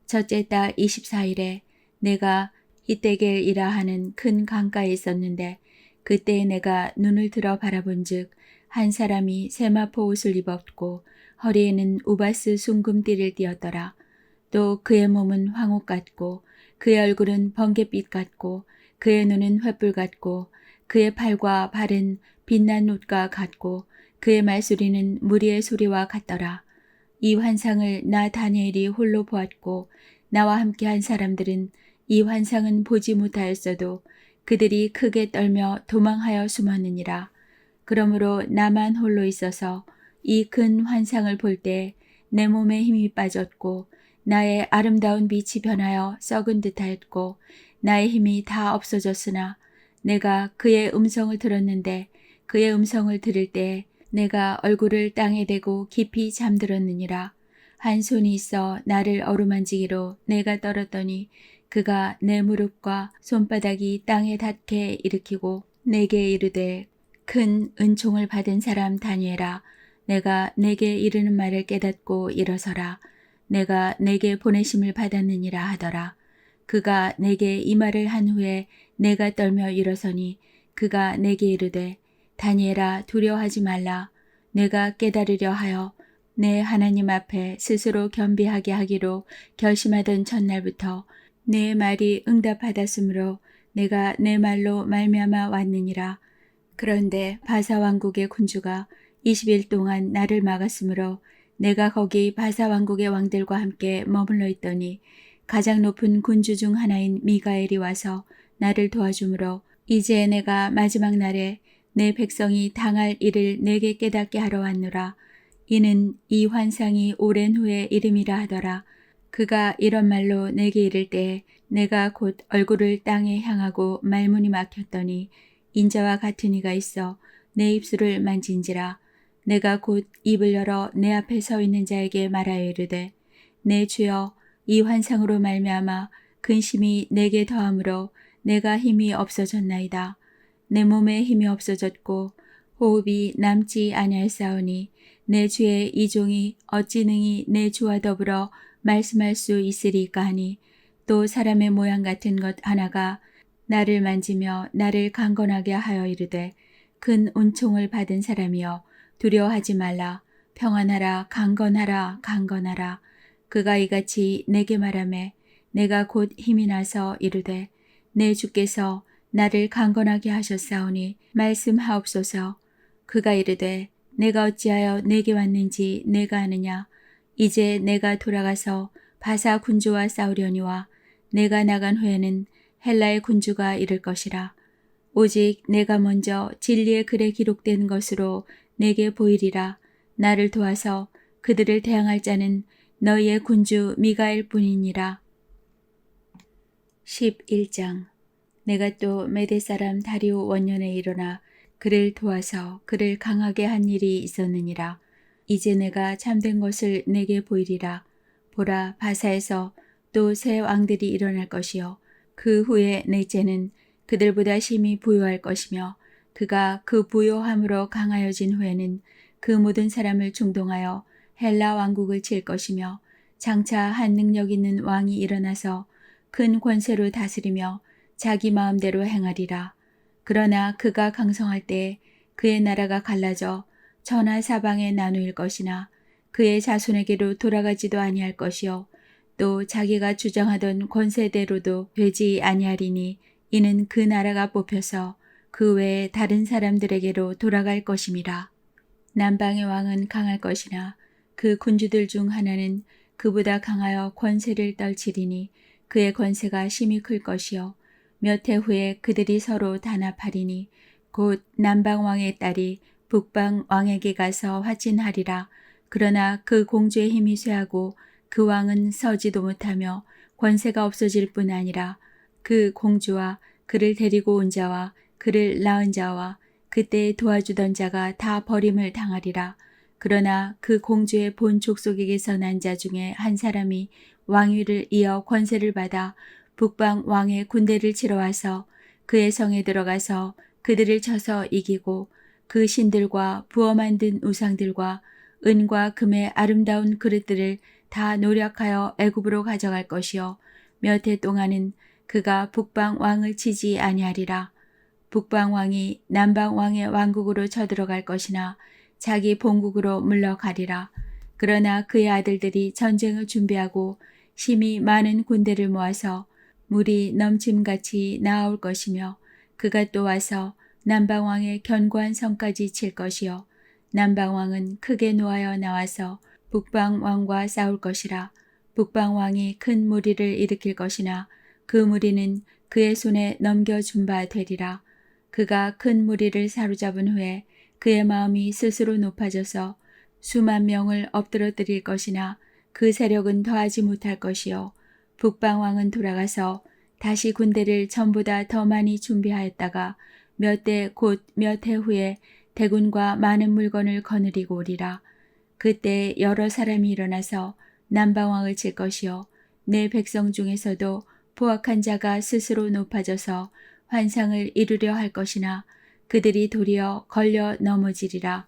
첫째 달 24일에 내가 히데겔이라 하는 큰 강가에 있었는데 그때 내가 눈을 들어 바라본즉 한 사람이 세마포 옷을 입었고 허리에는 우바스 순금띠를 띠었더라. 또 그의 몸은 황옥 같고 그의 얼굴은 번갯빛 같고 그의 눈은 횃불 같고 그의 팔과 발은 빛난 옷과 같고 그의 말소리는 무리의 소리와 같더라. 이 환상을 나 다니엘이 홀로 보았고 나와 함께한 사람들은 이 환상은 보지 못하였어도 그들이 크게 떨며 도망하여 숨었느니라. 그러므로 나만 홀로 있어서 이 큰 환상을 볼 때 내 몸에 힘이 빠졌고 나의 아름다운 빛이 변하여 썩은 듯하였고 나의 힘이 다 없어졌으나 내가 그의 음성을 들었는데 그의 음성을 들을 때 내가 얼굴을 땅에 대고 깊이 잠들었느니라. 한 손이 있어 나를 어루만지기로 내가 떨었더니 그가 내 무릎과 손바닥이 땅에 닿게 일으키고 내게 이르되 큰 은총을 받은 사람 다니엘아 내가 내게 이르는 말을 깨닫고 일어서라. 내가 내게 보내심을 받았느니라 하더라. 그가 내게 이 말을 한 후에 내가 떨며 일어서니 그가 내게 이르되 다니엘아 두려워하지 말라. 내가 깨달으려 하여 내 하나님 앞에 스스로 겸비하게 하기로 결심하던 첫날부터 내 말이 응답받았으므로 내가 내 말로 말미암아 왔느니라. 그런데 바사 왕국의 군주가 20일 동안 나를 막았으므로 내가 거기 바사 왕국의 왕들과 함께 머물러 있더니 가장 높은 군주 중 하나인 미가엘이 와서 나를 도와주므로 이제 내가 마지막 날에 내 백성이 당할 일을 내게 깨닫게 하러 왔노라. 이는 이 환상이 오랜 후에 이름이라 하더라. 그가 이런 말로 내게 이를 때 내가 곧 얼굴을 땅에 향하고 말문이 막혔더니 인자와 같은 이가 있어 내 입술을 만진지라. 내가 곧 입을 열어 내 앞에 서 있는 자에게 말하여 이르되 내 주여 이 환상으로 말미암아 근심이 내게 더함으로 내가 힘이 없어졌나이다. 내 몸에 힘이 없어졌고 호흡이 남지 아니하였사오니 내 주의 이 종이 어찌 능히 내 주와 더불어 말씀할 수 있으리까 하니 또 사람의 모양 같은 것 하나가 나를 만지며 나를 강건하게 하여 이르되 큰 은총을 받은 사람이여 두려워하지 말라. 평안하라. 강건하라. 강건하라. 그가 이같이 내게 말하매 내가 곧 힘이 나서 이르되 내 주께서 나를 강건하게 하셨사오니 말씀하옵소서. 그가 이르되 내가 어찌하여 내게 왔는지 내가 아느냐. 이제 내가 돌아가서 바사 군주와 싸우려니와 내가 나간 후에는 헬라의 군주가 이를 것이라. 오직 내가 먼저 진리의 글에 기록된 것으로 내게 보이리라. 나를 도와서 그들을 대항할 자는 너희의 군주 미가엘 뿐이니라. 11장. 내가 또 메대 사람 다리오 원년에 일어나 그를 도와서 그를 강하게 한 일이 있었느니라. 이제 내가 참된 것을 내게 보이리라. 보라, 바사에서 또 새 왕들이 일어날 것이요 그 후에 넷째는 그들보다 심히 부요할 것이며 그가 그 부요함으로 강하여진 후에는 그 모든 사람을 충동하여 헬라 왕국을 칠 것이며 장차 한 능력 있는 왕이 일어나서 큰 권세로 다스리며 자기 마음대로 행하리라. 그러나 그가 강성할 때 그의 나라가 갈라져 천하 사방에 나누일 것이나 그의 자손에게로 돌아가지도 아니할 것이요 또 자기가 주장하던 권세대로도 되지 아니하리니 이는 그 나라가 뽑혀서 그 외에 다른 사람들에게로 돌아갈 것임이라. 남방의 왕은 강할 것이나 그 군주들 중 하나는 그보다 강하여 권세를 떨치리니 그의 권세가 심히 클 것이요 몇 해 후에 그들이 서로 단합하리니 곧 남방 왕의 딸이 북방 왕에게 가서 화친하리라. 그러나 그 공주의 힘이 쇠하고 그 왕은 서지도 못하며 권세가 없어질 뿐 아니라 그 공주와 그를 데리고 온 자와 그를 낳은 자와 그때 도와주던 자가 다 버림을 당하리라. 그러나 그 공주의 본 족속에게서 난 자 중에 한 사람이 왕위를 이어 권세를 받아 북방 왕의 군대를 치러 와서 그의 성에 들어가서 그들을 쳐서 이기고 그 신들과 부어 만든 우상들과 은과 금의 아름다운 그릇들을 다 노력하여 애굽으로 가져갈 것이요 몇 해 동안은 그가 북방 왕을 치지 아니하리라. 북방 왕이 남방 왕의 왕국으로 쳐들어갈 것이나 자기 본국으로 물러가리라. 그러나 그의 아들들이 전쟁을 준비하고 심히 많은 군대를 모아서 물이 넘침같이 나아올 것이며 그가 또 와서 남방왕의 견고한 성까지 칠 것이요 남방왕은 크게 노하여 나와서 북방왕과 싸울 것이라. 북방왕이 큰 무리를 일으킬 것이나 그 무리는 그의 손에 넘겨준 바 되리라. 그가 큰 무리를 사로잡은 후에 그의 마음이 스스로 높아져서 수만 명을 엎드러뜨릴 것이나 그 세력은 더하지 못할 것이요 북방왕은 돌아가서 다시 군대를 전보다 더 많이 준비하였다가 몇 대 곧 몇 해 후에 대군과 많은 물건을 거느리고 오리라. 그때 여러 사람이 일어나서 남방왕을 칠 것이요 내 백성 중에서도 포악한 자가 스스로 높아져서 환상을 이루려 할 것이나 그들이 도리어 걸려 넘어지리라.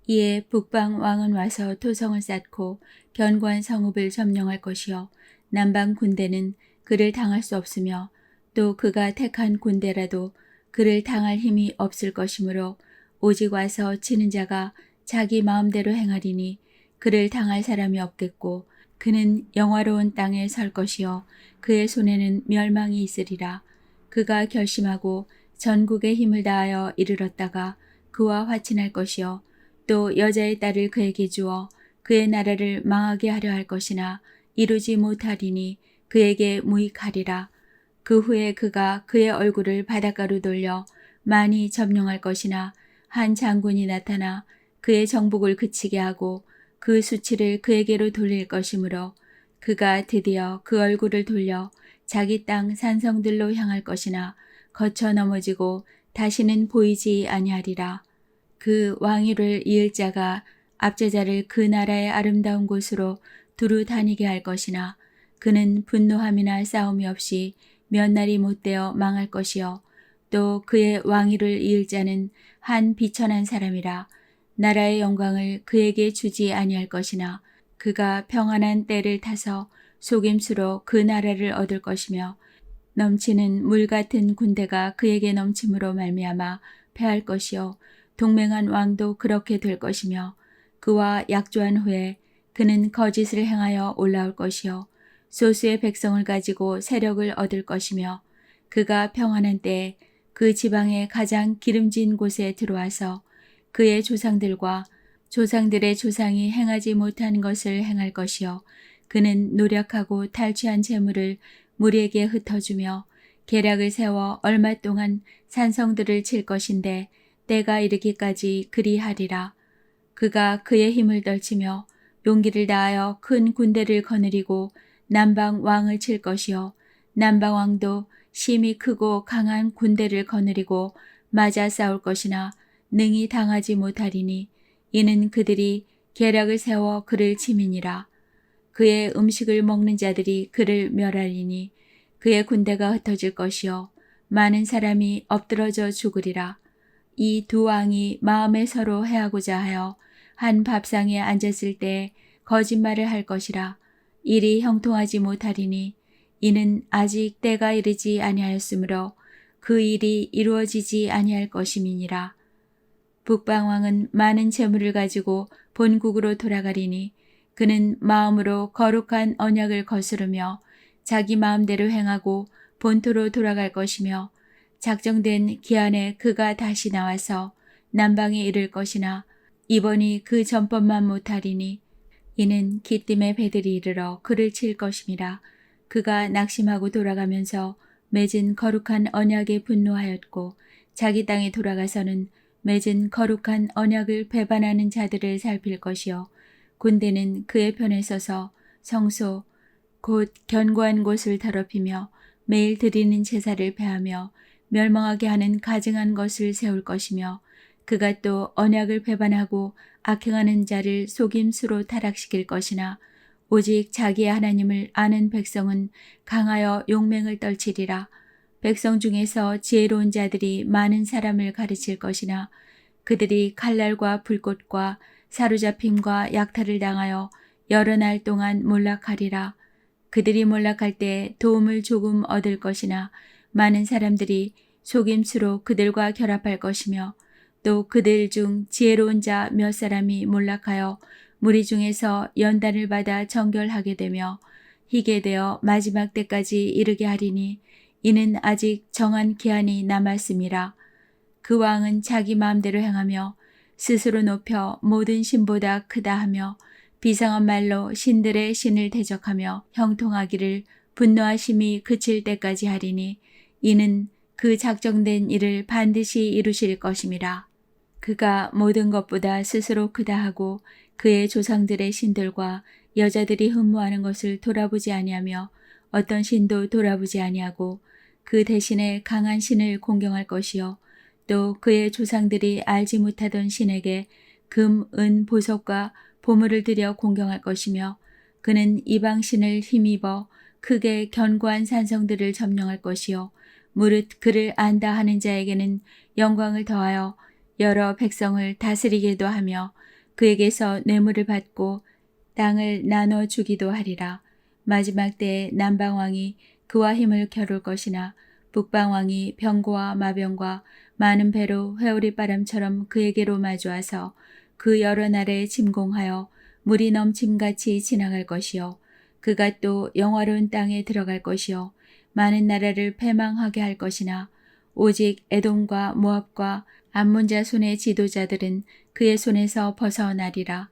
이에 북방왕은 와서 토성을 쌓고 견고한 성읍을 점령할 것이요 남방 군대는 그를 당할 수 없으며 또 그가 택한 군대라도 그를 당할 힘이 없을 것이므로 오직 와서 치는 자가 자기 마음대로 행하리니 그를 당할 사람이 없겠고 그는 영화로운 땅에 설 것이요 그의 손에는 멸망이 있으리라. 그가 결심하고 전국의 힘을 다하여 이르렀다가 그와 화친할 것이요 또 여자의 딸을 그에게 주어 그의 나라를 망하게 하려 할 것이나 이루지 못하리니 그에게 무익하리라. 그 후에 그가 그의 얼굴을 바닷가로 돌려 많이 점령할 것이나 한 장군이 나타나 그의 정복을 그치게 하고 그 수치를 그에게로 돌릴 것이므로 그가 드디어 그 얼굴을 돌려 자기 땅 산성들로 향할 것이나 거쳐 넘어지고 다시는 보이지 아니하리라. 그 왕위를 이을 자가 압제자를 그 나라의 아름다운 곳으로 두루 다니게 할 것이나 그는 분노함이나 싸움이 없이 몇 날이 못되어 망할 것이요. 또 그의 왕위를 이을 자는 한 비천한 사람이라. 나라의 영광을 그에게 주지 아니할 것이나 그가 평안한 때를 타서 속임수로 그 나라를 얻을 것이며 넘치는 물 같은 군대가 그에게 넘침으로 말미암아 패할 것이요. 동맹한 왕도 그렇게 될 것이며 그와 약조한 후에 그는 거짓을 행하여 올라올 것이요. 소수의 백성을 가지고 세력을 얻을 것이며 그가 평안한 때에 그 지방의 가장 기름진 곳에 들어와서 그의 조상들과 조상들의 조상이 행하지 못한 것을 행할 것이요. 그는 노력하고 탈취한 재물을 무리에게 흩어주며 계략을 세워 얼마 동안 산성들을 칠 것인데 때가 이르기까지 그리하리라. 그가 그의 힘을 떨치며 용기를 다하여 큰 군대를 거느리고 남방 왕을 칠 것이요. 남방 왕도 심히 크고 강한 군대를 거느리고 맞아 싸울 것이나 능히 당하지 못하리니 이는 그들이 계략을 세워 그를 치민이라. 그의 음식을 먹는 자들이 그를 멸하리니 그의 군대가 흩어질 것이요 많은 사람이 엎드러져 죽으리라. 이 두 왕이 마음에 서로 해하고자 하여 한 밥상에 앉았을 때 거짓말을 할 것이라. 일이 형통하지 못하리니 이는 아직 때가 이르지 아니하였으므로 그 일이 이루어지지 아니할 것임이니라. 북방왕은 많은 재물을 가지고 본국으로 돌아가리니 그는 마음으로 거룩한 언약을 거스르며 자기 마음대로 행하고 본토로 돌아갈 것이며 작정된 기한에 그가 다시 나와서 남방에 이를 것이나 이번이 그 전법만 못하리니 이는 기띔의 배들이 이르러 그를 칠 것임이라. 그가 낙심하고 돌아가면서 맺은 거룩한 언약에 분노하였고 자기 땅에 돌아가서는 맺은 거룩한 언약을 배반하는 자들을 살필 것이요. 군대는 그의 편에 서서 성소 곧 견고한 곳을 더럽히며 매일 드리는 제사를 폐하며 멸망하게 하는 가증한 것을 세울 것이며 그가 또 언약을 배반하고 악행하는 자를 속임수로 타락시킬 것이나 오직 자기의 하나님을 아는 백성은 강하여 용맹을 떨치리라. 백성 중에서 지혜로운 자들이 많은 사람을 가르칠 것이나 그들이 칼날과 불꽃과 사로잡힘과 약탈을 당하여 여러 날 동안 몰락하리라. 그들이 몰락할 때 도움을 조금 얻을 것이나 많은 사람들이 속임수로 그들과 결합할 것이며 또 그들 중 지혜로운 자 몇 사람이 몰락하여 무리 중에서 연단을 받아 정결하게 되며 희게 되어 마지막 때까지 이르게 하리니 이는 아직 정한 기한이 남았음이라. 그 왕은 자기 마음대로 행하며 스스로 높여 모든 신보다 크다 하며 비상한 말로 신들의 신을 대적하며 형통하기를 분노하심이 그칠 때까지 하리니 이는 그 작정된 일을 반드시 이루실 것임이라. 그가 모든 것보다 스스로 크다 하고 그의 조상들의 신들과 여자들이 흠모하는 것을 돌아보지 아니하며 어떤 신도 돌아보지 아니하고 그 대신에 강한 신을 공경할 것이요. 또 그의 조상들이 알지 못하던 신에게 금, 은, 보석과 보물을 들여 공경할 것이며 그는 이방 신을 힘입어 크게 견고한 산성들을 점령할 것이요. 무릇 그를 안다 하는 자에게는 영광을 더하여 여러 백성을 다스리기도 하며 그에게서 뇌물을 받고 땅을 나눠 주기도 하리라. 마지막 때에 남방왕이 그와 힘을 겨룰 것이나 북방왕이 병고와 마병과 많은 배로 회오리 바람처럼 그에게로 마주와서 그 여러 날에 침공하여 물이 넘침같이 지나갈 것이요. 그가 또 영화로운 땅에 들어갈 것이요. 많은 나라를 패망하게 할 것이나 오직 에돔과 모압과 암몬 자손의 지도자들은 그의 손에서 벗어나리라.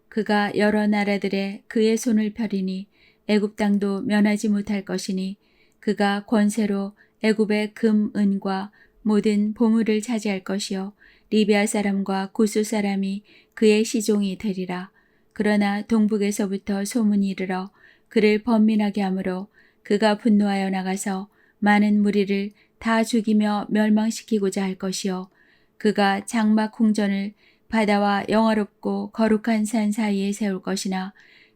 그가 여러 나라들의 그의 손을 펴리니 애굽 땅도 면하지 못할 것이니 그가 권세로 애굽의 금, 은과 모든 보물을 차지할 것이요. 리비아 사람과 구스 사람이 그의 시종이 되리라. 그러나 동북에서부터 소문이 이르러 그를 번민하게 하므로 그가 분노하여 나가서 많은 무리를 다 죽이며 멸망시키고자 할 것이요 그가 장막 궁전을 바다와 영화롭고 거룩한 산 사이에 세울 것이나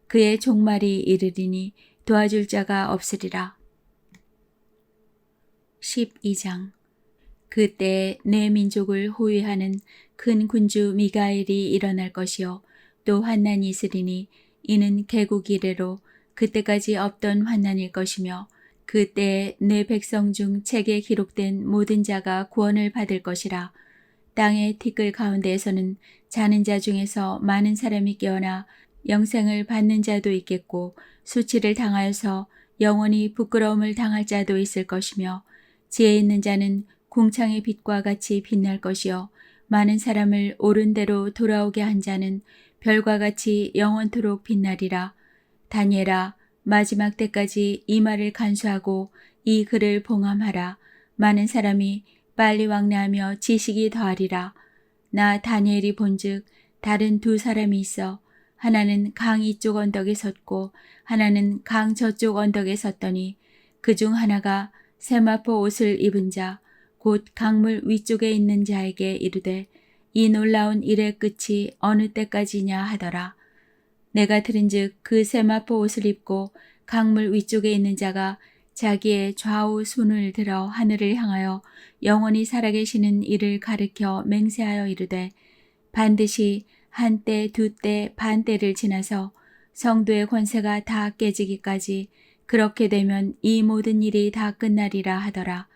그의 종말이 이르리니 도와줄 자가 없으리라. 12장 그때 내 민족을 호위하는 큰 군주 미가엘이 일어날 것이요 또 환난이 있으리니 이는 개국 이래로 그때까지 없던 환난일 것이며 그때 내 백성 중 책에 기록된 모든 자가 구원을 받을 것이라. 땅의 티끌 가운데에서는 자는 자 중에서 많은 사람이 깨어나 영생을 받는 자도 있겠고 수치를 당하여서 영원히 부끄러움을 당할 자도 있을 것이며 지혜 있는 자는 궁창의 빛과 같이 빛날 것이요 많은 사람을 옳은 대로 돌아오게 한 자는 별과 같이 영원토록 빛나리라. 다니엘아 마지막 때까지 이 말을 간수하고 이 글을 봉함하라. 많은 사람이 빨리 왕래하며 지식이 더하리라. 나 다니엘이 본즉 다른 두 사람이 있어 하나는 강 이쪽 언덕에 섰고 하나는 강 저쪽 언덕에 섰더니 그중 하나가 세마포 옷을 입은 자 곧 강물 위쪽에 있는 자에게 이르되 이 놀라운 일의 끝이 어느 때까지냐 하더라. 내가 들은즉 그 세마포 옷을 입고 강물 위쪽에 있는 자가 자기의 좌우 손을 들어 하늘을 향하여 영원히 살아계시는 이를 가리켜 맹세하여 이르되 반드시 한때 두때 반때를 지나서 성도의 권세가 다 깨지기까지 그렇게 되면 이 모든 일이 다 끝나리라 하더라.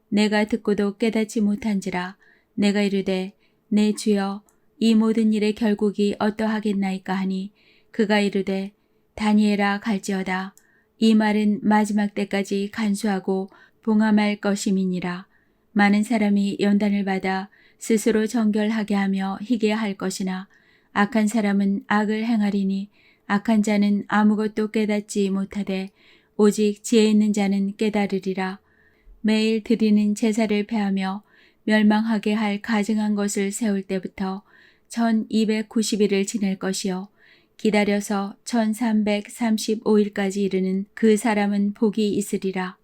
내가 듣고도 깨닫지 못한지라. 내가 이르되 내 주여 이 모든 일의 결국이 어떠하겠나이까 하니 그가 이르되 다니엘아 갈지어다. 이 말은 마지막 때까지 간수하고 봉함할 것임이니라. 많은 사람이 연단을 받아 스스로 정결하게 하며 희게 할 것이나 악한 사람은 악을 행하리니 악한 자는 아무것도 깨닫지 못하되 오직 지혜 있는 자는 깨달으리라. 매일 드리는 제사를 폐하며 멸망하게 할 가증한 것을 세울 때부터 1290일을 지낼 것이요 기다려서 1335일까지 이르는 그 사람은 복이 있으리라.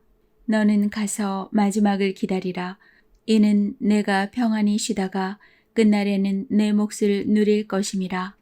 너는 가서 마지막을 기다리라. 이는 내가 평안히 쉬다가 끝날에는 내 몫을 누릴 것임이라.